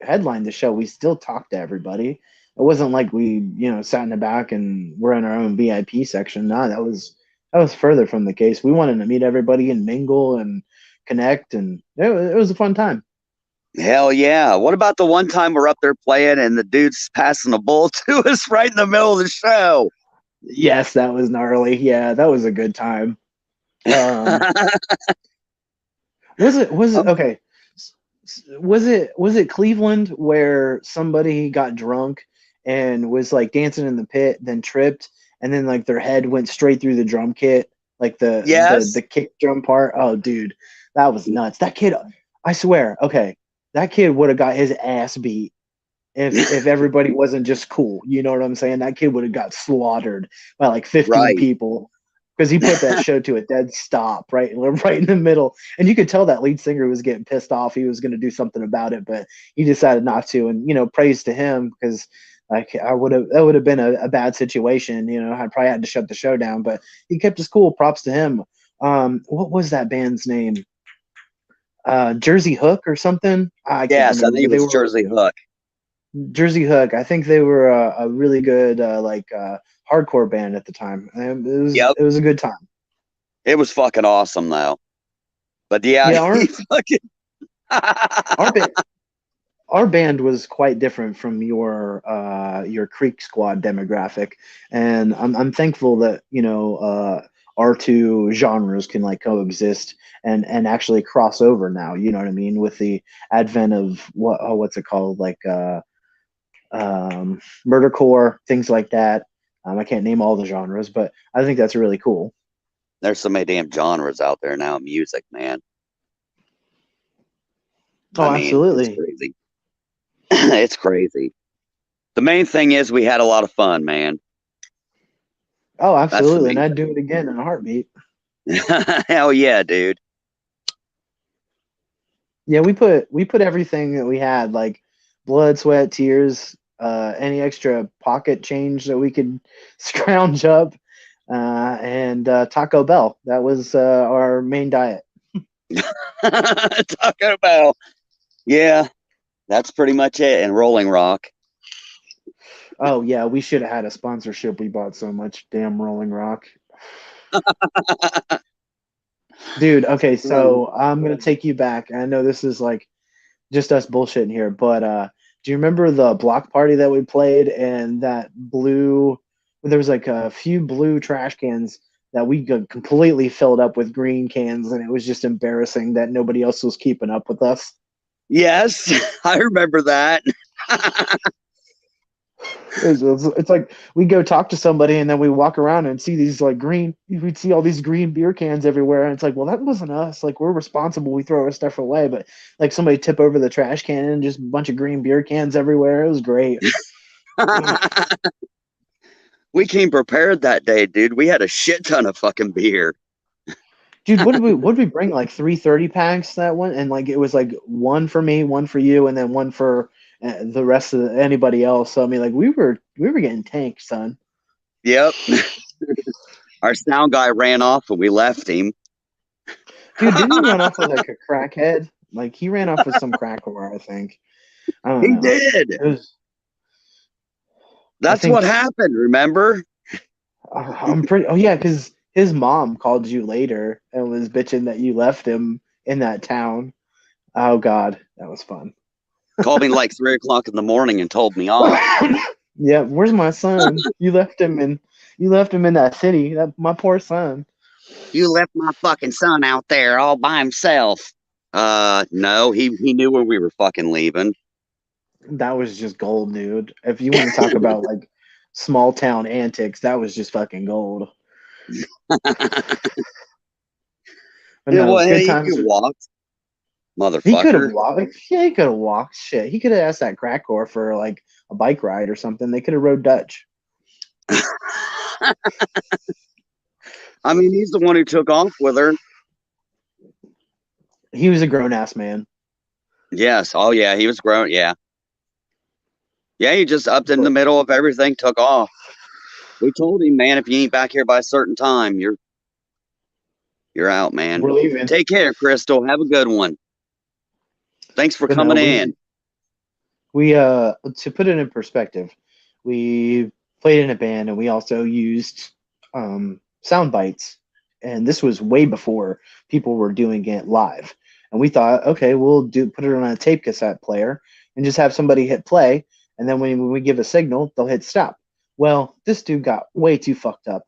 headlined the show, we still talked to everybody. It wasn't like we, sat in the back and we're in our own VIP section. No, that was further from the case. We wanted to meet everybody and mingle and connect, and it was a fun time. Hell yeah. What about the one time we're up there playing and the dude's passing the ball to us right in the middle of the show? Yes, that was gnarly. Yeah, that was a good time. Um, was it Um, okay? Was it Cleveland where somebody got drunk and was like dancing in the pit, then tripped, and then like their head went straight through the drum kit, like the yes. kick drum part? Oh, dude, that was nuts. That kid, I swear, okay, that kid would have got his ass beat if everybody wasn't just cool. You know what I'm saying? That kid would have got slaughtered by like 15 Right. people because he put that show to a dead stop right in the middle. And you could tell that lead singer was getting pissed off. He was going to do something about it, but he decided not to. And praise to him, because like that would have been a bad situation. I probably had to shut the show down, but he kept his cool. Props to him. What was that band's name? Jersey Hook or something? I can't Yes, I remember, think but it they was were Jersey Hook. Jersey Hook. I think they were a really good hardcore band at the time. It was Yep. it was a good time. It was fucking awesome though. But yeah, Yeah, he our fucking our band our band was quite different from your Creek Squad demographic, and I'm thankful that our two genres can like coexist and actually cross over now. You know what I mean? With the advent of what's it called, like murdercore, things like that. I can't name all the genres, but I think that's really cool. there's so many damn genres out there now in music, man. I Oh, mean, it's absolutely. crazy. It's crazy. The main thing is we had a lot of fun, man. Oh, That's the absolutely. And main I'd do it again in a heartbeat. thing. Hell yeah, dude. Yeah, we put everything that we had, like blood, sweat, tears, any extra pocket change that we could scrounge up, and Taco Bell. That was our main diet. Taco Bell. Yeah, that's pretty much it. And Rolling Rock. Oh yeah, we should have had a sponsorship. We bought so much damn Rolling Rock. Dude, okay, so I'm gonna take you back. I know this is like just us bullshitting here, but do you remember the block party that we played and that blue? There was like a few blue trash cans that we got completely filled up with green cans, and it was just embarrassing that nobody else was keeping up with us. Yes, I remember that. It's like we go talk to somebody and then we walk around and see these like green, we'd see all these green beer cans everywhere. And it's like, well, that wasn't us. Like, we're responsible. We throw our stuff away. But like somebody tip over the trash can and just a bunch of green beer cans everywhere. It was great. We came prepared that day, dude. We had a shit ton of fucking beer. Dude, what did we bring? Like 330 packs that one? And like it was like one for me, one for you, and then one for the rest of anybody else. So I mean, like we were getting tanked, son. Yep. Our sound guy ran off and we left him. Dude, didn't he run off with like a crackhead? Like he ran off with some crack whore, I think. I don't He know. did. It was, That's think- what happened, remember? I'm pretty. Oh yeah, because his mom called you later and was bitching that you left him in that town. Oh God, that was fun. Called me like 3 o'clock in the morning and told me off. Yeah, where's my son? You left him in that city. That my poor son. You left my fucking son out there all by himself. No, he knew when we were fucking leaving. That was just gold, dude. If you want to talk about like small town antics, that was just fucking gold. But Yeah, no, well, good hey, times. you walked, He could have motherfucker. walked. Yeah, he could have walked. Shit, he could have asked that crack whore for like a bike ride or something. They could have rode Dutch. I mean, he's the one who took off with her. He was a grown ass man. Yes. Oh, yeah. He was grown. Yeah. Yeah. He just upped in the middle of everything, took off. We told him, man, if you ain't back here by a certain time, you're out, man. We're leaving. Take care, Crystal. Have a good one. Thanks for But coming no, in. We to put it in perspective, we played in a band and we also used sound bites, and this was way before people were doing it live. And we thought, okay, we'll put it on a tape cassette player and just have somebody hit play, and then when we give a signal, they'll hit stop. Well, this dude got way too fucked up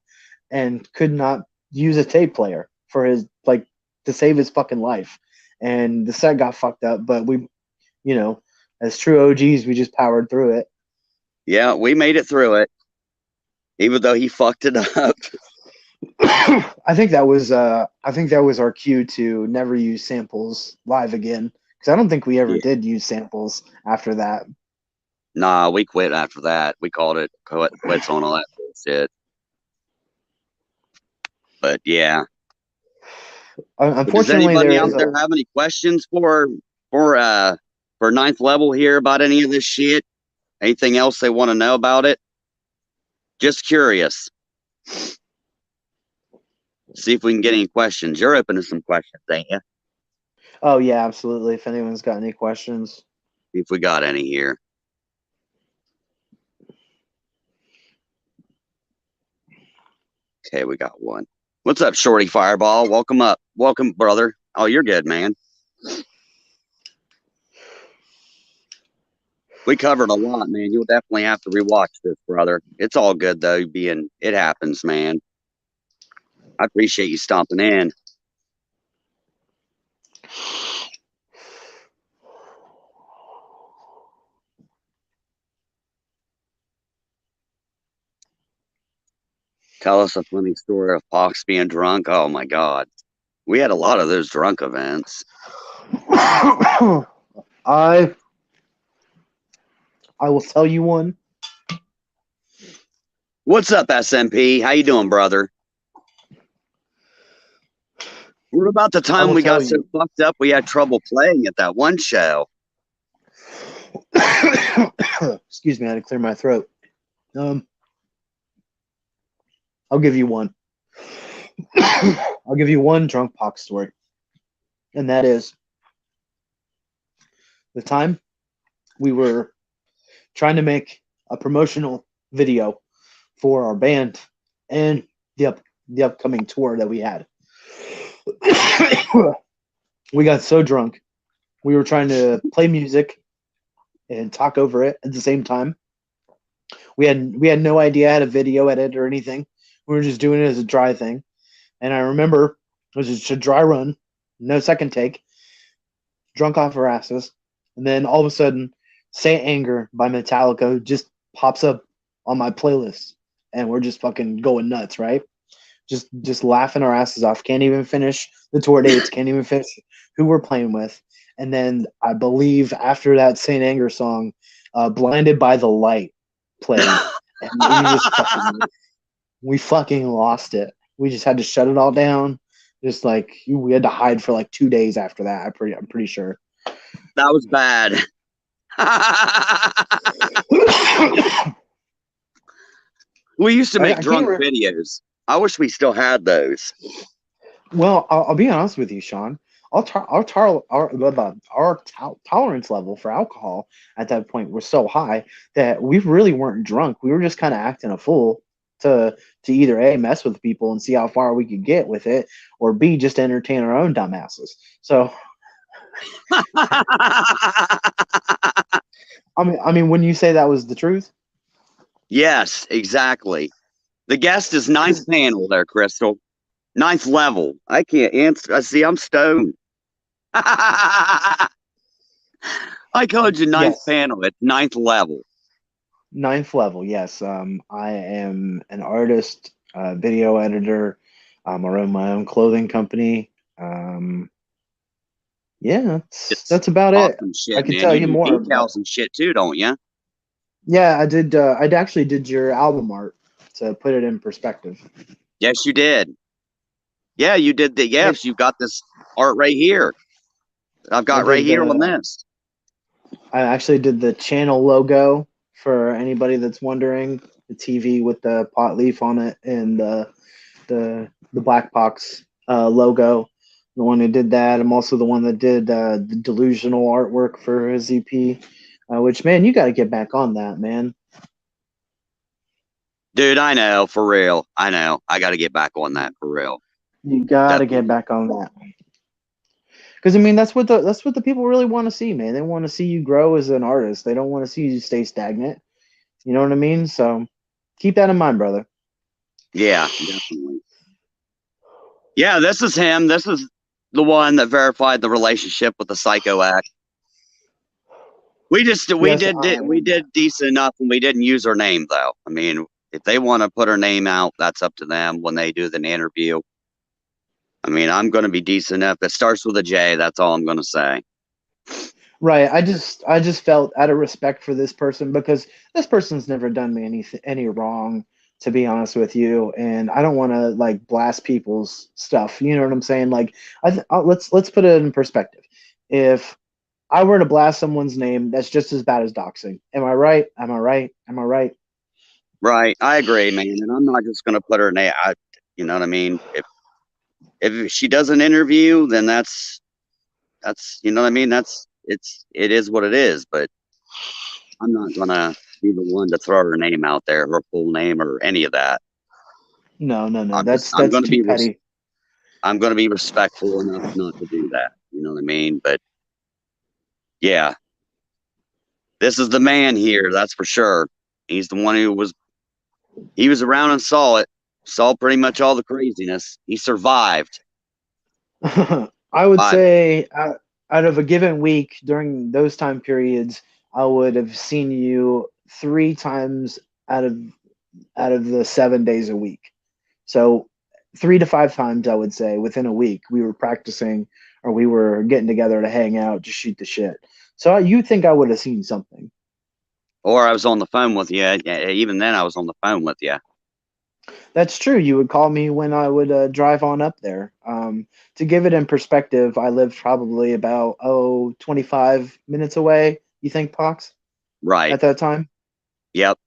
and could not use a tape player for his like to save his fucking life. And the set got fucked up, but we, you know, as true OGs, we just powered through it. Yeah, we made it through it, even though he fucked it up. I think that was our cue to never use samples live again, because I don't think we ever did use samples after that. Nah, we quit after that. We called it quits on all that bullshit. But yeah. Unfortunately, does anybody there out is there have any questions for ninth level here about any of this shit? Anything else they want to know about it? Just curious. See if we can get any questions. You're open to some questions, ain't you? Oh yeah, absolutely. If anyone's got any questions, See if we got any here. Okay, we got one. What's up, Shorty Fireball? Welcome up. Welcome, brother. Oh, you're good, man. We covered a lot, man. You'll definitely have to rewatch this, brother. It's all good, though. It happens, man. I appreciate you stomping in. Tell us a funny story of Pox being drunk. Oh my God. We had a lot of those drunk events. I will tell you one. What's up, SMP? How you doing, brother? We're about the time we got so fucked up we had trouble playing at that one show. Excuse me, I had to clear my throat. I'll give you one. I'll give you one drunk Pox story. And that is the time we were trying to make a promotional video for our band and the upcoming tour that we had. We got so drunk. We were trying to play music and talk over it at the same time. We had no idea how to video edit or anything. We were just doing it as a dry thing. And I remember it was just a dry run, no second take, drunk off our asses. And then all of a sudden, Saint Anger by Metallica just pops up on my playlist. And we're just fucking going nuts, right? Just laughing our asses off. Can't even finish the tour dates, can't even finish who we're playing with. And then I believe after that Saint Anger song, Blinded by the Light played. And we fucking lost it. We just had to shut it all down. Just like we had to hide for like 2 days after that. I'm pretty sure. That was bad. We used to make drunk videos. I wish we still had those. Well, I'll be honest with you, Sean. Our tolerance level for alcohol at that point was so high that we really weren't drunk. We were just kind of acting a fool to either A, mess with people and see how far we could get with it, or B, just entertain our own dumbasses. So I mean, when you say that was the truth? Yes, exactly. The guest is ninth panel there, Crystal. Ninth level. I can't answer. I see I'm stoned. I called you ninth panel. It's ninth level. Ninth level, yes. I am an artist, video editor. I run my own clothing company. Yeah, that's about awesome it. shit, I could man. tell you you do more. Decals and shit too, don't you? Yeah, I did. I actually did your album art to put it in perspective. Yes, you did. Yeah, you did the. Yes, you've got this art right here. I've got right here on this. I actually did the channel logo for anybody that's wondering. The TV with the pot leaf on it and the Black Box logo. The one who did that. I'm also the one that did the delusional artwork for his EP. Which, man, you got to get back on that, man. Dude, I know, for real. I know. I got to get back on that, for real. You got to get back on that. Because I mean, that's what the people really want to see, man. They want to see you grow as an artist. They don't want to see you stay stagnant. You know what I mean? So keep that in mind, brother. Yeah, definitely. Yeah, this is him. This is the one that verified the relationship with the psycho act. We did decent enough, and we didn't use her name though. I mean, if they want to put her name out, that's up to them when they do the interview. I mean, I'm going to be decent enough. It starts with a J. That's all I'm going to say. Right. I just felt out of respect for this person because this person's never done me any wrong, to be honest with you, and I don't want to like blast people's stuff. You know what I'm saying? Like, let's put it in perspective. If I were to blast someone's name, that's just as bad as doxing. Am I right? Am I right? Am I right? Right. I agree, man. And I'm not just going to put her name. You know what I mean? If she does an interview, then that's you know what I mean. It is what it is. But I'm not going to be the one to throw her name out there, her full name, or any of that. No. That's too petty. I'm going to be respectful enough not to do that. You know what I mean? But yeah, this is the man here. That's for sure. He's the one who was around and saw pretty much all the craziness. He survived. I would say out of a given week during those time periods, I would have seen you 3 times out of the 7 days a week. So 3 to 5 times, I would say, within a week, we were practicing or we were getting together to hang out, to shoot the shit. So you think I would have seen something? Or I was on the phone with you. Even then, I was on the phone with you. That's true. You would call me when I would drive on up there. To give it in perspective, I lived probably about 25 minutes away. You think, Pox? Right. At that time? Yep.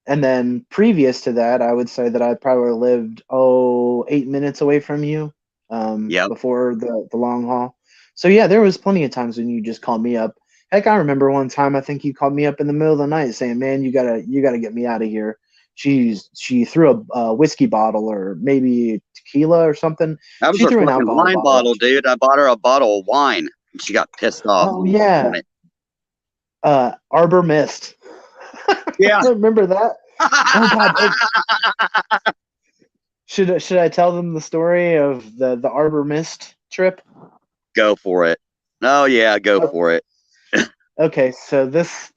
And then previous to that, I would say that I probably lived 8 minutes away from you. Yep. Before the long haul. So yeah, there was plenty of times when you just called me up. Heck, I remember one time I think you called me up in the middle of the night saying, "Man, you gotta get me out of here." She threw a whiskey bottle or maybe tequila or something. That was She her threw an fucking alcohol wine bottle, dude. I bought her a bottle of wine, and she got pissed off. Oh yeah, Arbor Mist. Yeah, I remember that. Oh god, should I tell them the story of the Arbor Mist trip? Go for it. Oh yeah, go for it. Okay, so this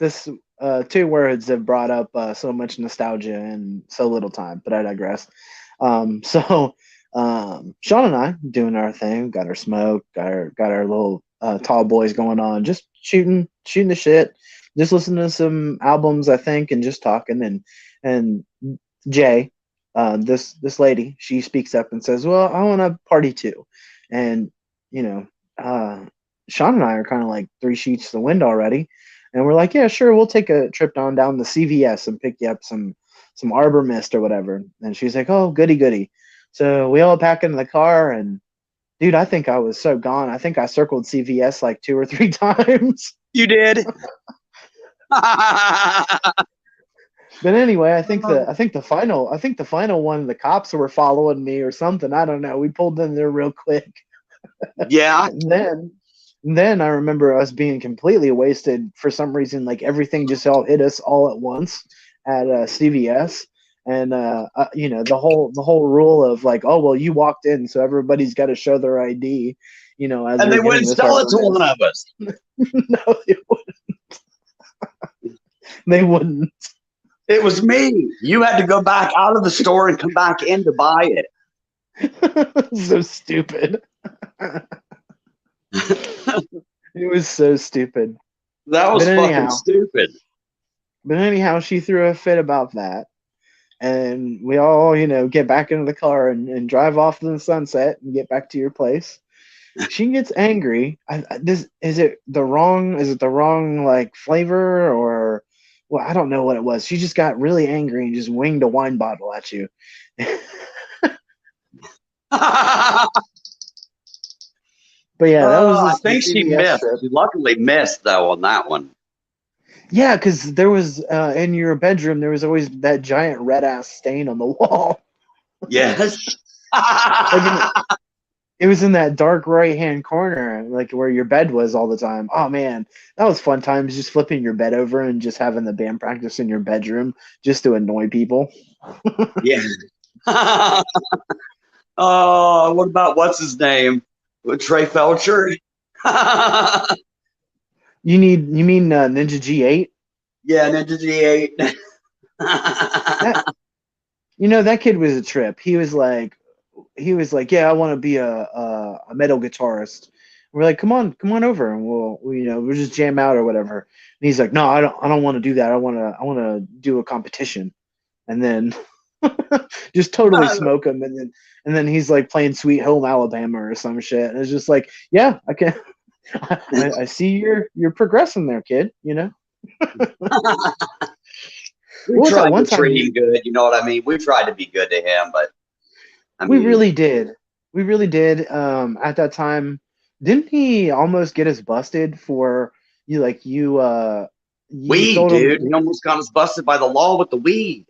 two words have brought up so much nostalgia in so little time, but I digress. So Sean and I doing our thing, got our smoke, got our little tall boys going on, just shooting the shit, just listening to some albums, I think, and just talking. And Jay, this lady, she speaks up and says, "Well, I want to party too," and you know, Sean and I are kind of like three sheets to the wind already, and we're like, "Yeah, sure, we'll take a trip down the CVS and pick you up some Arbor Mist or whatever." And she's like, "Oh, goody goody." So we all pack into the car, and dude, I think I was so gone. I think I circled CVS like 2 or 3 times. You did. But anyway, I think the final one, the cops were following me or something. I don't know. We pulled in there real quick. Yeah. And then I remember us being completely wasted for some reason. Like everything just all hit us all at once at CVS, and the whole rule of like, oh well, you walked in, so everybody's got to show their ID. As And we're they getting wouldn't this sell it to one of us. No, they wouldn't. They wouldn't. It was me. You had to go back out of the store and come back in to buy it. So stupid. It was so stupid. That was But fucking anyhow, stupid. she threw a fit about that. And we all, get back into the car and drive off to the sunset and get back to your place. She gets angry. Is it the wrong like flavor, or well, I don't know what it was. She just got really angry and just winged a wine bottle at you. But yeah, that was I this think she CVS missed. trip. She luckily missed though on that one. Yeah, because there was in your bedroom there was always that giant red ass stain on the wall. Yes. Like it was in that dark right hand corner, like where your bed was all the time. Oh man, that was fun times, just flipping your bed over and just having the band practice in your bedroom just to annoy people. Yeah. Oh, what about what's his name? Trey Felcher? You mean Ninja G8? Yeah, Ninja G8. That kid was a trip. He was like, yeah, I want to be a metal guitarist. We're like, come on over, and we'll just jam out or whatever. And he's like, no, I don't want to do that. I want to do a competition, and then just totally smoke him, and then he's like playing Sweet Home Alabama or some shit, and it's just like, yeah, I can. I see you're progressing there, kid. We What was that tried one to time treat him good, you know what I mean? We tried to be good to him, but we really did. We really did. At that time, didn't he almost get us busted for you weed, told him? dude. He almost got us busted by the law with the weed.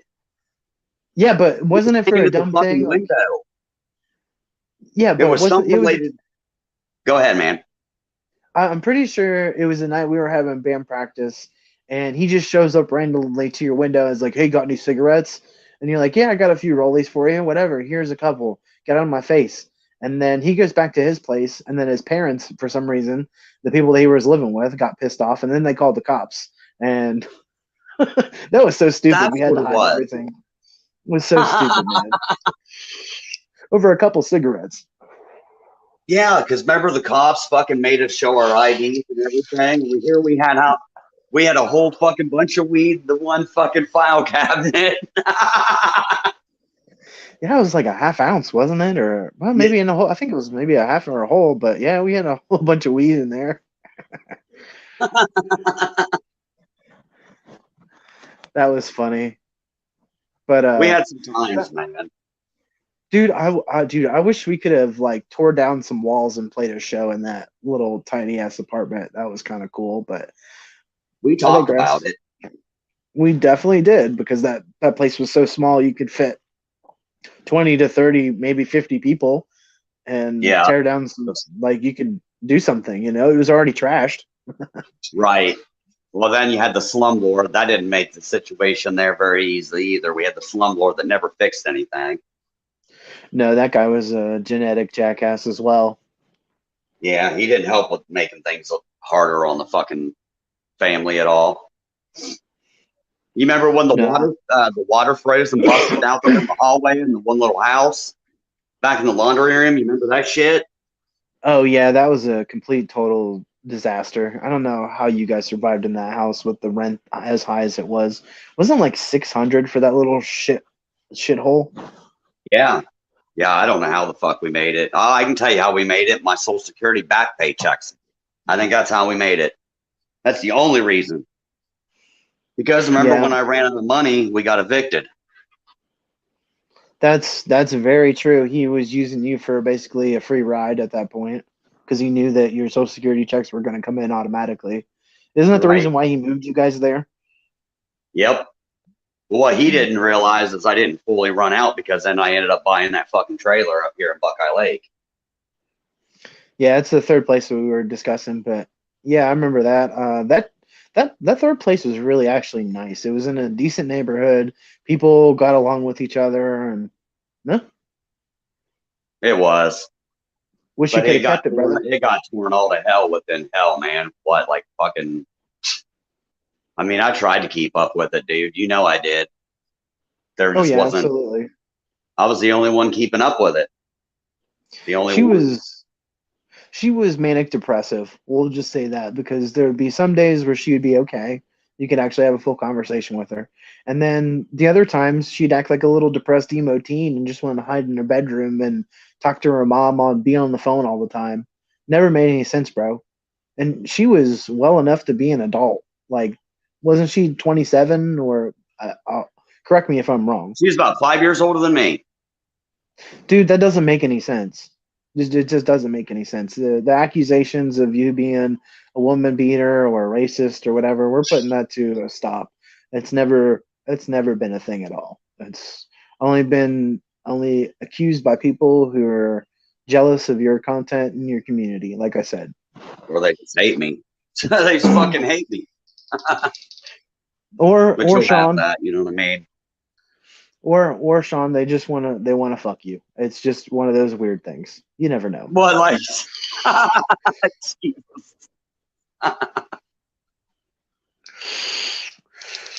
Yeah, but wasn't it for a dumb thing? Like, window. yeah, It but was something it was. related. Go ahead, man. I'm pretty sure it was the night we were having band practice, and he just shows up randomly to your window and is like, "Hey, got any cigarettes?" And you're like, "Yeah, I got a few rollies for you. Whatever. Here's a couple. Get out of my face." And then he goes back to his place, and then his parents, for some reason, the people that he was living with, got pissed off, and then they called the cops. And that was so stupid. That's We had to what it hide was. everything. It was so stupid, man. Over a couple cigarettes. Yeah, because remember the cops fucking made us show our IDs and everything. We had a whole fucking bunch of weed in the one fucking file cabinet. Yeah, it was like a half ounce, wasn't it? Or well, maybe in a whole. I think it was maybe a half or a whole. But yeah, we had a whole bunch of weed in there. That was funny. But we had some times, man. Dude, I wish we could have like tore down some walls and played a show in that little tiny ass apartment. That was kind of cool. But We talked about it. We definitely did, because that place was so small you could fit 20 to 30, maybe 50 people, and tear down some, like you could do something, it was already trashed. Right. Well, then you had the slumlord. That didn't make the situation there very easy either. We had the slumlord that never fixed anything. No, that guy was a genetic jackass as well. Yeah, he didn't help with making things harder on the fucking family at all. You remember when No. the water froze and busted out there in the hallway in the one little house back in the laundry room? You remember that shit? Oh yeah, that was a complete total disaster. I don't know how you guys survived in that house with the rent as high as it was. Wasn't it like 600 for that little shithole? Yeah, yeah. I don't know how the fuck we made it. Oh, I can tell you how we made it. My Social Security back paychecks. I think that's how we made it. That's the only reason. Because remember Yeah, when I ran out of money, we got evicted. that's very true. He was using you for basically a free ride at that point because he knew that your social security checks were going to come in automatically. Isn't that the Right. reason why he moved you guys there? Yep. Well, what he didn't realize is I didn't fully run out because then I ended up buying that fucking trailer up here in Buckeye Lake. Yeah, it's the third place that we were discussing, but yeah, I remember that. That third place was really actually nice. It was in a decent neighborhood. People got along with each other, and no, It was. wish you But could have kept it, brother. it got torn all to hell within hell, man. What like fucking I mean, I tried to keep up with it, dude. You know I did. There Oh just yeah, wasn't absolutely. I was the only one keeping up with it. The only She one. was she was manic depressive. We'll just say that because there would be some days where she would be okay. You could actually have a full conversation with her. And then the other times she'd act like a little depressed emo teen and just want to hide in her bedroom and talk to her mom on be on the phone all the time. Never made any sense, bro. And she was well enough to be an adult. Like, wasn't she 27 or correct me if I'm wrong. She was about 5 years older than me. Dude, that doesn't make any sense. It just doesn't make any sense. The accusations of you being a woman beater or a racist or whatever, we're putting that to a stop. It's never been a thing at all. It's only accused by people who are jealous of your content and your community, like I said. Or they just hate me. They just fucking hate me. But Or you'll have Sean, that, you know what I mean? or Sean, they wanna fuck you. It's just one of those weird things. You never know. But like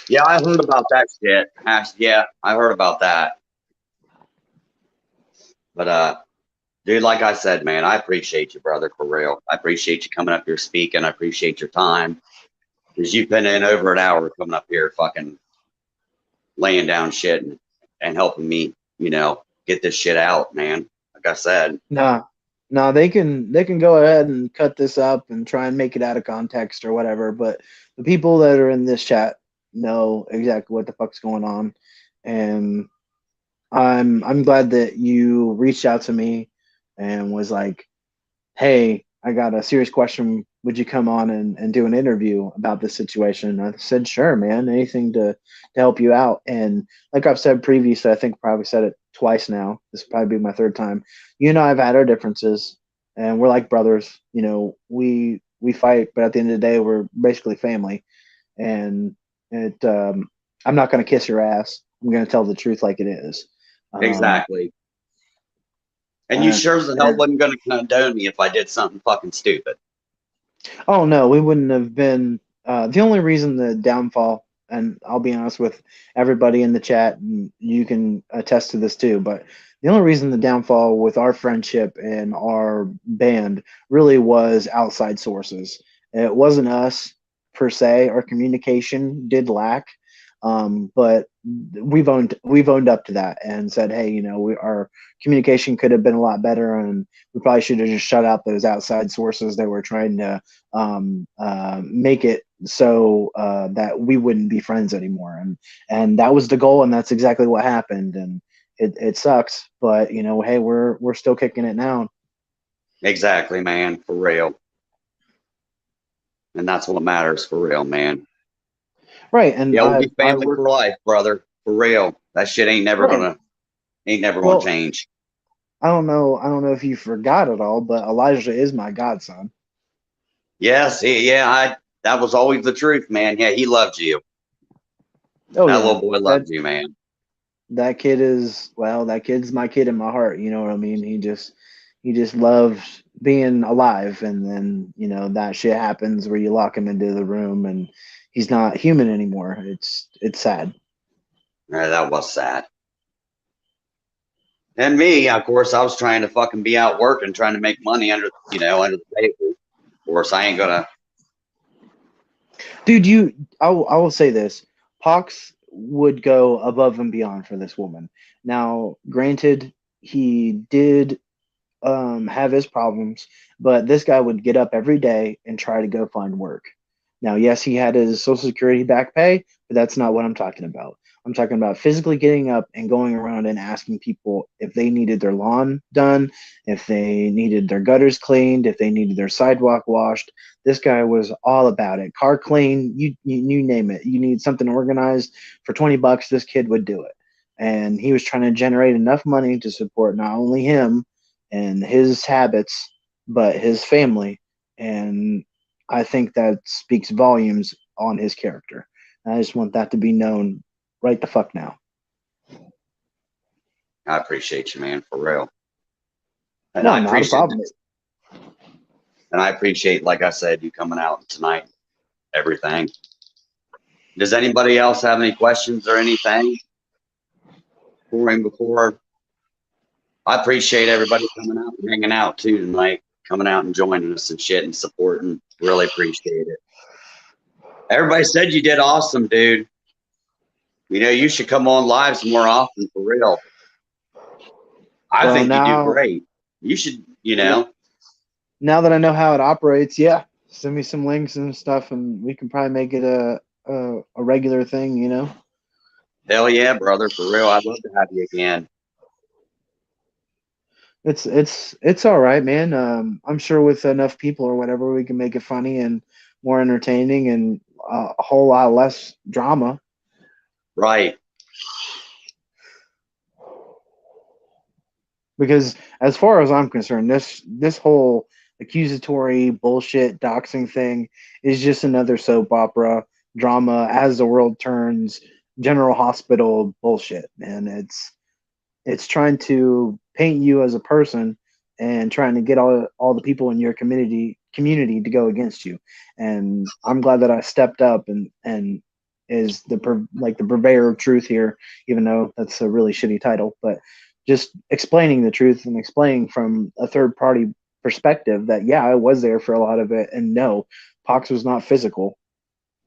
yeah, I heard about that shit. Yeah, I heard about that. But dude, like I said, man, I appreciate you, brother, for real. I appreciate you coming up here speaking. I appreciate your time. Because you've been in over an hour coming up here fucking laying down shit and helping me, get this shit out, man. Like I said. Nah, nah, they can go ahead and cut this up and try and make it out of context or whatever, but the people that are in this chat know exactly what the fuck's going on. And I'm glad that you reached out to me and was like, hey, I got a serious question. Would you come on and do an interview about this situation? I said, sure, man, anything to help you out. And like I've said previously, I think probably said it twice now. This will probably be my third time. You and I have had our differences, and we're like brothers. We fight, but at the end of the day, we're basically family. And I'm not going to kiss your ass. I'm going to tell the truth like it is. Um, Exactly. And you uh, sure as the hell wasn't going to condone me if I did something fucking stupid. Oh no, we wouldn't have been. The only reason the downfall, and I'll be honest with everybody in the chat, and you can attest to this too, but the only reason the downfall with our friendship and our band really was outside sources. It wasn't us per se. Our communication did lack, but we've owned up to that and said, hey, our communication could have been a lot better, and we probably should have just shut out those outside sources that were trying to make it so that we wouldn't be friends anymore. And that was the goal, and that's exactly what happened. And it sucks, but hey, we're still kicking it now. Exactly, man. For real. And that's what matters for real, man. Right. And Yeah, we'll I be I family work for life, brother. For real. That shit right. ain't never gonna Well, change. I don't know if you forgot it all, but Elijah is my godson. Yes, that was always the truth, man. Yeah, he loved you. Oh That yeah, little boy that loved you, man. that kid is, well, that kid's my kid in my heart. You know what I mean? He just loves being alive, and then that shit happens where you lock him into the room and he's not human anymore. It's sad. Yeah, that was sad. And me, of course, I was trying to fucking be out working, trying to make money under the table. Of course, I ain't gonna. Dude, I will say this. Pox would go above and beyond for this woman. Now, granted, he did have his problems, but this guy would get up every day and try to go find work. Now, yes, he had his Social Security back pay, but that's not what I'm talking about. I'm talking about physically getting up and going around and asking people if they needed their lawn done, if they needed their gutters cleaned, if they needed their sidewalk washed. This guy was all about it. Car clean, you name it. You need something organized for $20, this kid would do it. And he was trying to generate enough money to support not only him and his habits, but his family. And I think that speaks volumes on his character. And I just want that to be known right the fuck now. I appreciate you, man, for real. And No, I not a appreciate problem. this. And I appreciate, like I said, you coming out tonight, everything. Does anybody else have any questions or anything before? I appreciate everybody coming out and hanging out too tonight, coming out and joining us and shit and supporting. Really appreciate it. Everybody said you did awesome, dude. You should come on lives more often, for real. I Well, think you do now, great. You should, now that I know how it operates, yeah, send me some links and stuff, and we can probably make it a regular thing. Hell yeah, brother, for real. I'd love to have you again. It's all right, man. I'm sure with enough people or whatever, we can make it funny and more entertaining and a whole lot less drama. Right. Because as far as I'm concerned, this whole accusatory bullshit doxing thing is just another soap opera drama as the world turns, General Hospital bullshit, man. It's trying to paint you as a person and trying to get all the people in your community to go against you. And I'm glad that I stepped up and is the purveyor of truth here, even though that's a really shitty title, but just explaining the truth and explaining from a third party perspective that yeah, I was there for a lot of it, and no, Pox was not physical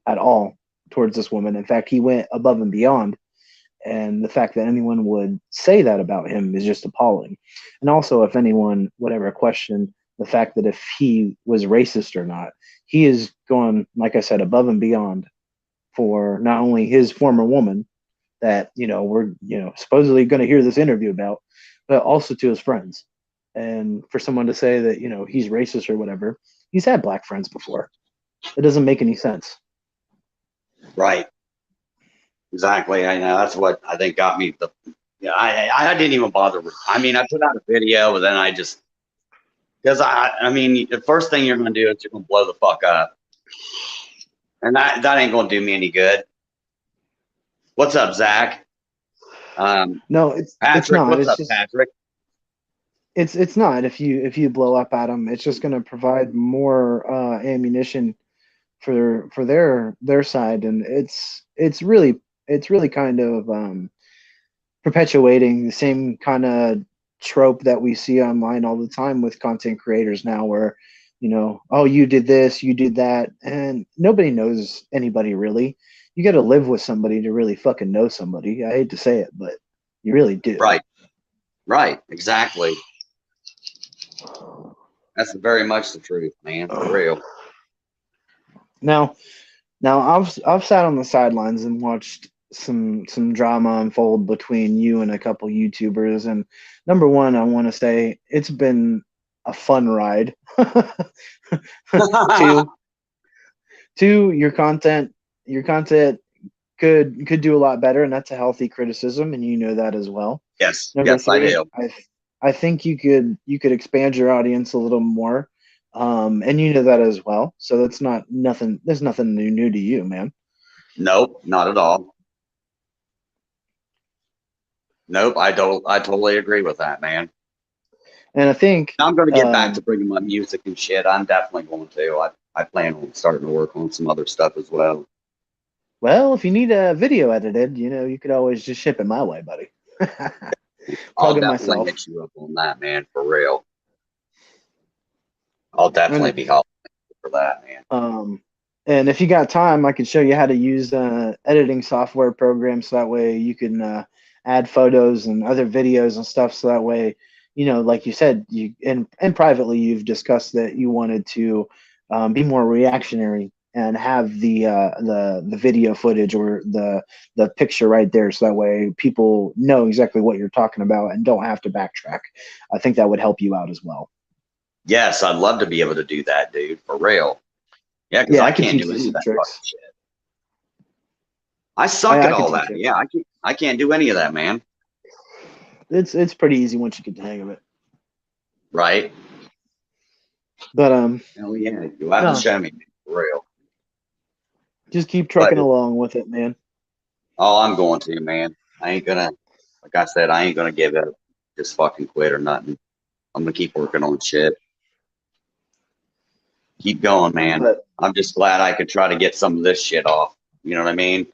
at all towards this woman. In fact, he went above and beyond, and the fact that anyone would say that about him is just appalling. And also, if anyone would ever question the fact that if he was racist or not, he is going, like I said, above and beyond for not only his former woman that we're supposedly going to hear this interview about, but also to his friends. And for someone to say that he's racist or whatever, he's had black friends before. It doesn't make any sense. Right. Exactly. I know that's what I think got me. I didn't even bother. I mean, I put out a video, but then I just because I mean, the first thing you're going to do is you're going to blow the fuck up, and that ain't going to do me any good. What's up, Zach? No, it's Patrick. not. What's It's up, just Patrick? it's not. If you blow up at them, it's just going to provide more ammunition for their side, and it's really kind of perpetuating the same kind of trope that we see online all the time with content creators now, where oh, you did this, you did that, and nobody knows anybody really. You got to live with somebody to really fucking know somebody. I hate to say it, but you really do. Right. Exactly. That's very much the truth, man. For real. Now, I've sat on the sidelines and watched some drama unfold between you and a couple YouTubers, and number one, I want to say it's been a fun ride. two, your content could do a lot better, and that's a healthy criticism, and you know that as well. Yes. Number Yes, I three, do. I think you could expand your audience a little more, and you know that as well. So that's not nothing. There's nothing new to you, man. Nope, not at all. Nope, I don't. I totally agree with that, man. And I think, I'm going to get back to bringing my music and shit. I'm definitely going to. I plan on starting to work on some other stuff as well. well, if you need a video edited, you could always just ship it my way, buddy. I'll Plugging definitely myself. hit you up on that, man, for real. I'll definitely And be helping for that, man. um, and if you got time, I can show you how to use editing software programs. So that way you can add photos and other videos and stuff. So that way, like you said, and privately you've discussed that you wanted to be more reactionary and have the video footage or the picture right there. So that way people know exactly what you're talking about and don't have to backtrack. I think that would help you out as well. Yes, I'd love to be able to do that, dude, for real. Yeah, because Yeah, I I could can't teach do you any of some that fucking tricks. shit. I suck at I could all teach that. you. Yeah, I can't do any of that, man. It's pretty easy once you get the hang of it. Right? But Hell yeah, you have to no, show me, for real. just keep But trucking along with it, man. oh, I'm going to, man. I ain't gonna, like I said, I ain't gonna give up, just fucking quit or nothing. I'm gonna keep working on shit. Keep going, man. But I'm just glad I could try to get some of this shit off. You know what I mean?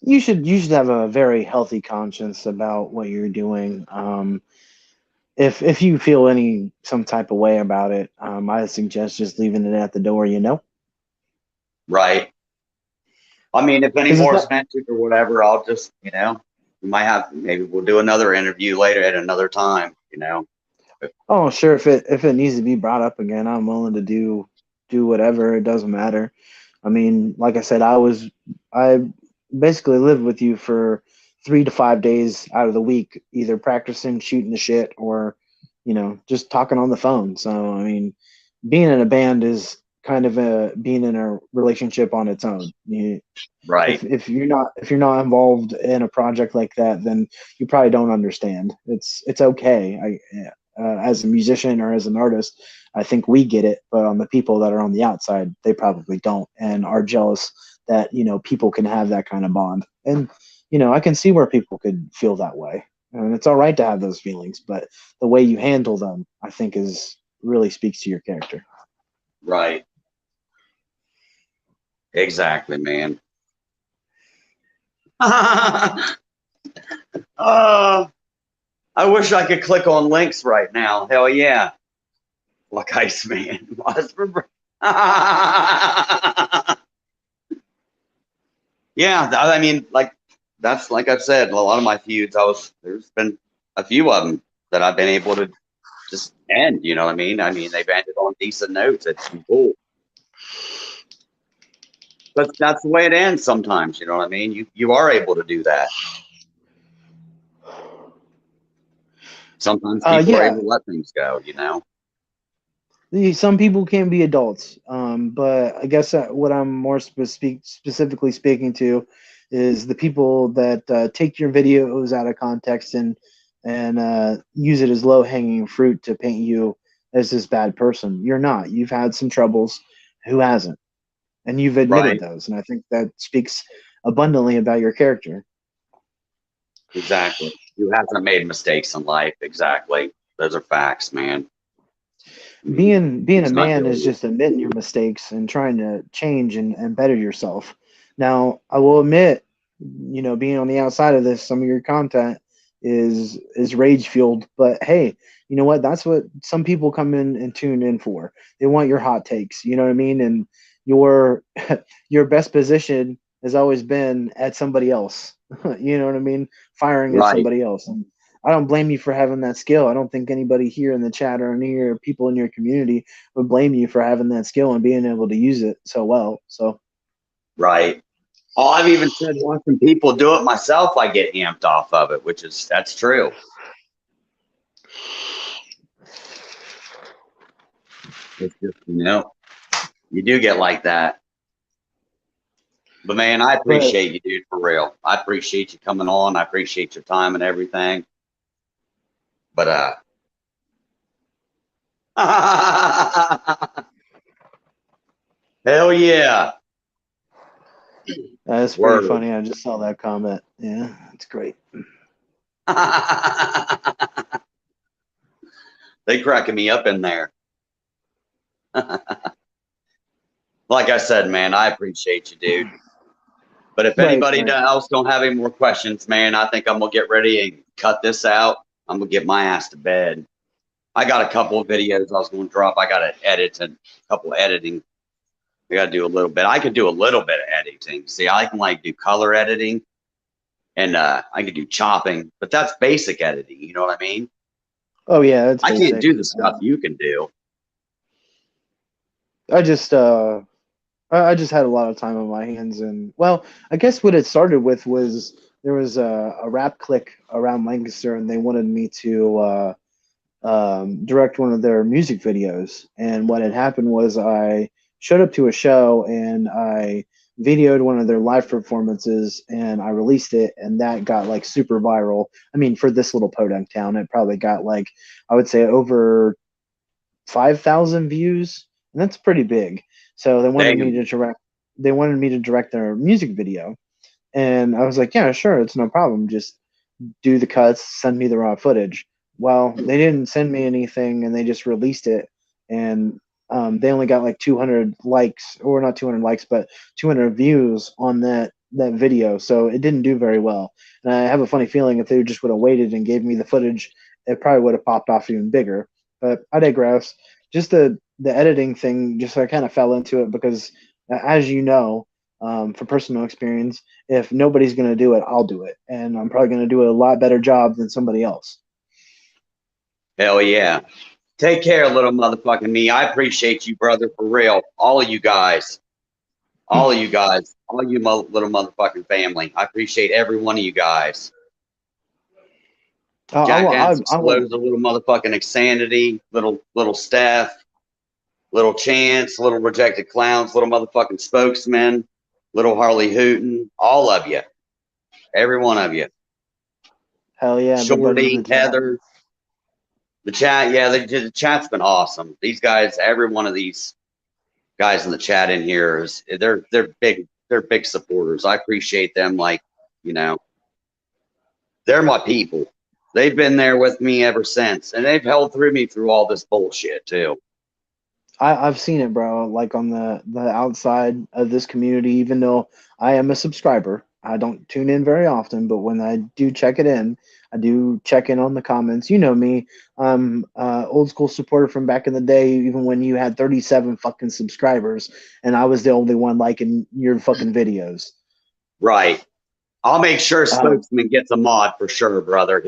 you should have a very healthy conscience about what you're doing. If you feel some type of way about it, I suggest just leaving it at the door. Right. I mean, if any Because it's more not. is mentioned or whatever, I'll just, we might have, maybe we'll do another interview later at another time. Oh, sure. If it needs to be brought up again, I'm willing to do whatever. It doesn't matter. I mean, like I said, I basically lived with you for 3 to 5 days out of the week, either practicing, shooting the shit, or just talking on the phone. So I mean, being in a band is kind of being in a relationship on its own. Right. If you're not involved in a project like that, then you probably don't understand. It's okay. As a musician or as an artist, I think we get it, but on the people that are on the outside, they probably don't and are jealous that people can have that kind of bond. And I can see where people could feel that way, and it's all right to have those feelings, but the way you handle them, I think, is really speaks to your character. Right. Exactly, man. uh, I wish I could click on links right now. Hell yeah. Like Iceman. Yeah, I mean, like that's like I've said, a lot of my feuds, there's been a few of them that I've been able to just end. You know what I mean? I mean, they've ended on decent notes. It's been cool, but that's the way it ends sometimes. You know what I mean? You are able to do that. Sometimes people are Yeah, able to let things go. You know? some people can be adults, but I guess what I'm more specifically speaking to is the people that take your videos out of context and use it as low hanging fruit to paint you as this bad person. You're not. You've had some troubles. Who hasn't? And you've admitted Right? those, and I think that speaks abundantly about your character. Exactly. Who hasn't made mistakes in life? Exactly. Those are facts, man. I mean, Being a who's not man doing is it? just admitting your mistakes and trying to change and better yourself. Now, I will admit, being on the outside of this, some of your content is rage fueled, but hey, you know what? That's what some people come in and tune in for. They want your hot takes, you know what I mean? And your your best position has always been at somebody else. You know what I mean? Firing at Right. somebody else. And I don't blame you for having that skill. I don't think anybody here in the chat or any of your people in your community would blame you for having that skill and being able to use it so well. So Right. Oh, I've even said watching people do it myself, I get amped off of it, that's true. It's just, you do get like that. But man, I but appreciate you, dude, for real. I appreciate you coming on. I appreciate your time and everything. But hell yeah. that's pretty Word. funny. I just saw that comment. Yeah, it's great. They cracking me up in there. Like I said, man, I appreciate you, dude. But if anybody else don't have any more questions, man, I think I'm gonna get ready and cut this out. I'm gonna get my ass to bed. I got a couple of videos I was gonna drop. I gotta edit and a couple of editing. I gotta do a little bit. I could do a little bit of editing. See, I can like do color editing and I can do chopping, but that's basic editing. You know what I mean? Oh yeah, that's I basic. can't do the stuff you can do. I just had a lot of time on my hands, and well, I guess what it started with was there was a rap clique around Lancaster, and they wanted me to direct one of their music videos. And what had happened was I showed up to a show and I videoed one of their live performances and I released it, and that got like super viral. I mean, for this little podunk town, it probably got like, I would say, over 5,000 views, and that's pretty big. So they wanted me to direct. They wanted me to direct their music video, and I was like, yeah, sure, it's no problem. Just do the cuts, send me the raw footage. Well, they didn't send me anything, and they just released it, and they only got like 200 likes, or not 200 likes, but 200 views on that video. So it didn't do very well. And I have a funny feeling if they just would have waited and gave me the footage, it probably would have popped off even bigger. But I digress. Just the editing thing, just I kind of fell into it because, as you know, for personal experience, if nobody's going to do it, I'll do it. And I'm probably going to do a lot better job than somebody else. Hell yeah. Take care, little motherfucking me. I appreciate you, brother, for real. All of you guys. All of you guys. All you little motherfucking family. I appreciate every one of you guys. Jackass explodes, a little motherfucking Insanity, little Steph, little Chance, little Rejected Clowns, little motherfucking Spokesman, little Harley Hooten, all of you. Every one of you. Hell yeah. Shorty, Heather. The chat, yeah, the chat's been awesome. These guys, every one of these guys in the chat in here they're big supporters. I appreciate them. Like, you know, they're my people. They've been there with me ever since, and they've held through me through all this bullshit too. I've seen it, bro. Like on the outside of this community, even though I am a subscriber, I don't tune in very often, but when I do check it in, I do check in on the comments. You know me, I'm old school supporter from back in the day, even when you had 37 fucking subscribers, and I was the only one liking your fucking videos. Right. I'll make sure Spokesman gets a mod for sure, brother.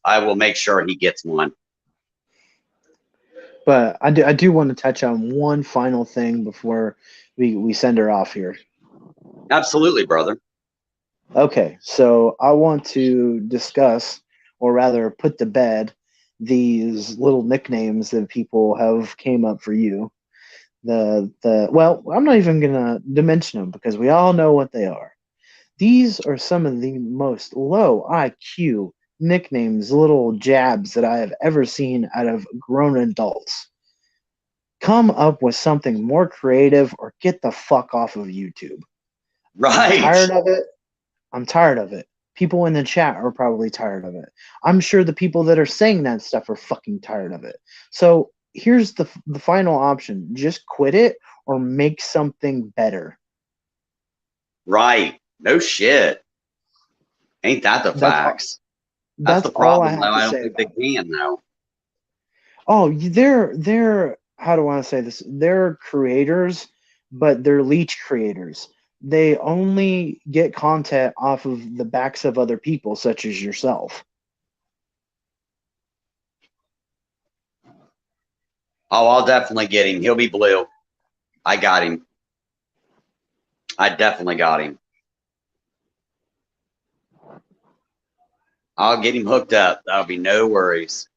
I will make sure he gets one. But I do want to touch on one final thing before we send her off here. Absolutely, brother. Okay, so I want to discuss, or rather put to bed, these little nicknames that people have came up for you. Well, I'm not even gonna mention them because we all know what they are. These are some of the most low IQ nicknames, little jabs that I have ever seen out of grown adults. Come up with something more creative or get the fuck off of YouTube. Right. I'm tired of it. I'm tired of it. People in the chat are probably tired of it. I'm sure the people that are saying that stuff are fucking tired of it. So here's the final option. Just quit it or make something better. Right. No shit. Ain't that the facts? That's the problem, all though. I don't think they can, though. Oh, they're how do I say this? They're creators, but they're leech creators. They only get content off of the backs of other people, such as yourself. Oh, I'll definitely get him. He'll be blue. I got him. I definitely got him. I'll get him hooked up. That'll be no worries.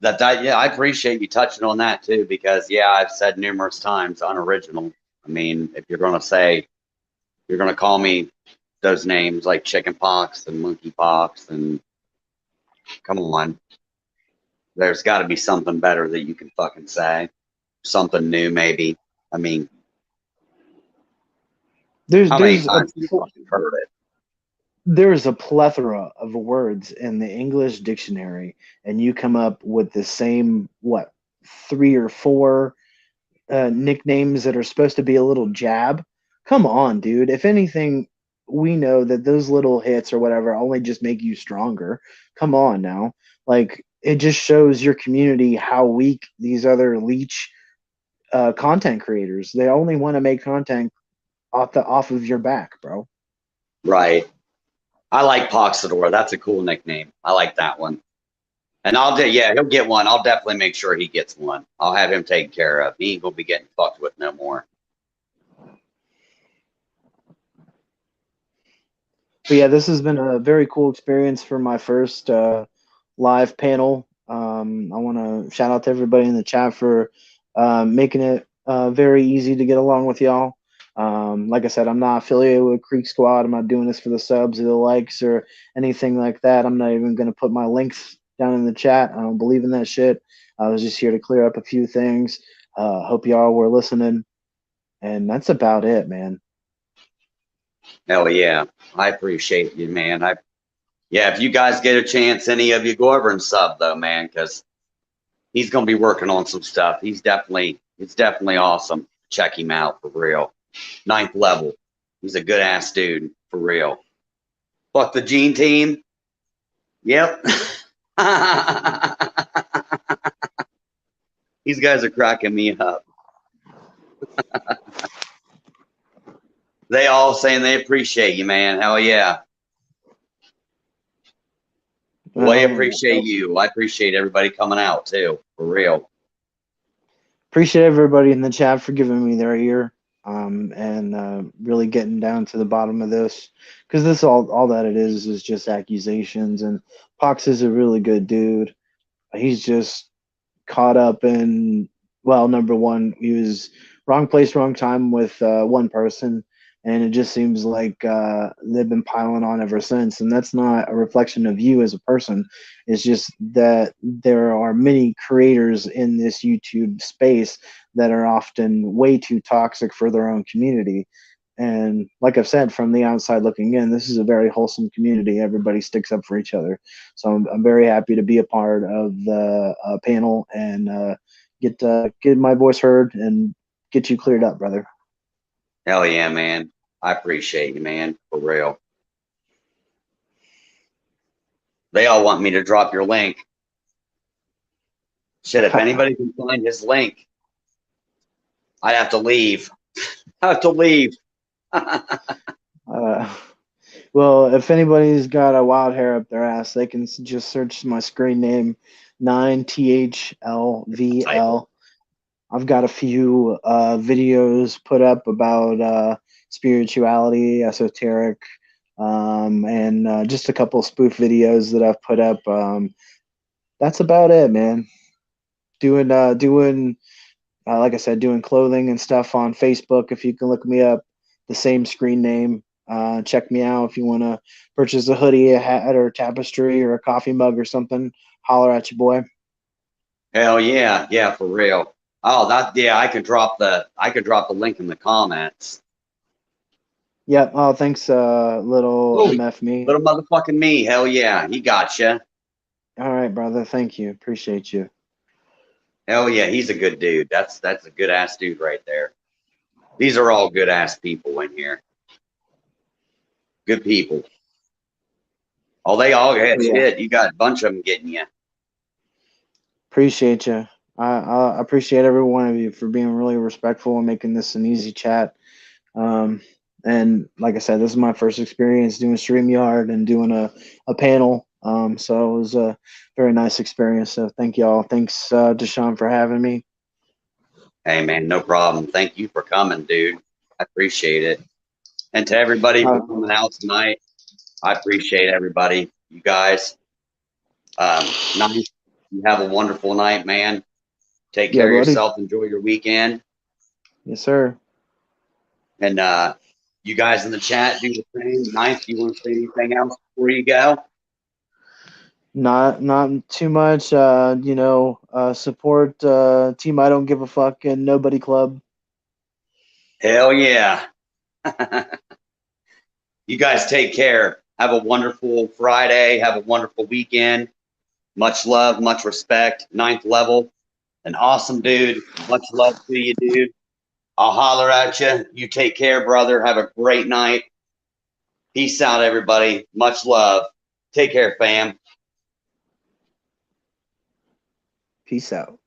Yeah, I appreciate you touching on that too, because yeah, I've said numerous times unoriginal. I mean, if you're gonna say you're gonna call me those names like chicken pox and monkey pox, and come on, there's got to be something better that you can fucking say, something new maybe. I mean, how many times have you fucking heard it? there's a plethora of words in the English dictionary, and you come up with the same, what, three or four nicknames that are supposed to be a little jab. Come on, dude. If anything, we know that those little hits or whatever only just make you stronger. Come on now. Like, it just shows your community how weak these other leech content creators. They only want to make content off of your back, bro. Right. I like Poxodore. That's a cool nickname. I like that one. And yeah, he'll get one. I'll definitely make sure he gets one. I'll have him taken care of. He ain't gonna be getting fucked with no more. But yeah, this has been a very cool experience for my first live panel. I want to shout out to everybody in the chat for making it very easy to get along with y'all. Like I said, I'm not affiliated with Creek Squad. I'm not doing this for the subs or the likes or anything like that. I'm not even going to put my links down in the chat. I don't believe in that shit. I was just here to clear up a few things. Hope y'all were listening. And that's about it, man. Hell yeah. I appreciate you, man. Yeah, if you guys get a chance, any of you, go over and sub though, man, because he's gonna be working on some stuff. It's definitely awesome. Check him out for real. 9th level. He's a good ass dude for real. Fuck the Gene team. Yep. These guys are cracking me up. They all saying they appreciate you, man. Hell yeah. Well, I appreciate you. I appreciate everybody coming out too, for real. Appreciate everybody in the chat for giving me their ear, and really getting down to the bottom of this, because this all that it is just accusations. And Pox is a really good dude. He's just caught up in, well, number one, he was wrong place, wrong time with one person, and it just seems like they've been piling on ever since. And that's not a reflection of you as a person. It's just that there are many creators in this YouTube space that are often way too toxic for their own community. And like I've said, from the outside looking in, this is a very wholesome community. Everybody sticks up for each other. So I'm very happy to be a part of the panel and get my voice heard and get you cleared up, brother. Hell yeah, man. I appreciate you, man, for real. They all want me to drop your link. Shit, if anybody can find his link, I'd have to leave. I have to leave. Well, if anybody's got a wild hair up their ass, they can just search my screen name, 9THLVL. I've got a few videos put up about spirituality, esoteric, and just a couple spoof videos that I've put up. That's about it, man. Doing like I said, doing clothing and stuff on Facebook. If you can look me up, the same screen name. Check me out if you want to purchase a hoodie, a hat, or a tapestry, or a coffee mug or something. Holler at your boy. Hell yeah, yeah, for real. Oh, I could drop the link in the comments. Yep. Oh, thanks, little MF me. Little motherfucking me. Hell yeah, he gotcha. All right, brother. Thank you. Appreciate you. Hell yeah, he's a good dude. That's a good ass dude right there. These are all good ass people in here. Good people. Oh, they all had shit. You got a bunch of them getting you. Appreciate you. I appreciate every one of you for being really respectful and making this an easy chat. And like I said, this is my first experience doing StreamYard and doing a panel. So it was a very nice experience. So thank y'all. Thanks, Deshaun, for having me. Hey, man, no problem. Thank you for coming, dude. I appreciate it. And to everybody for coming out tonight, I appreciate everybody. You guys, nice. You have a wonderful night, man. Take care of yourself. Enjoy your weekend. Yes, sir. And you guys in the chat do the same. Nice. You want to say anything else before you go? Not too much. Support Team I Don't Give a Fuck and Nobody Club. Hell yeah. You guys take care. Have a wonderful Friday. Have a wonderful weekend. Much love, much respect. 9th level. An awesome dude. Much love to you, dude. I'll holler at you. You take care, brother. Have a great night. Peace out, everybody. Much love. Take care, fam. Peace out.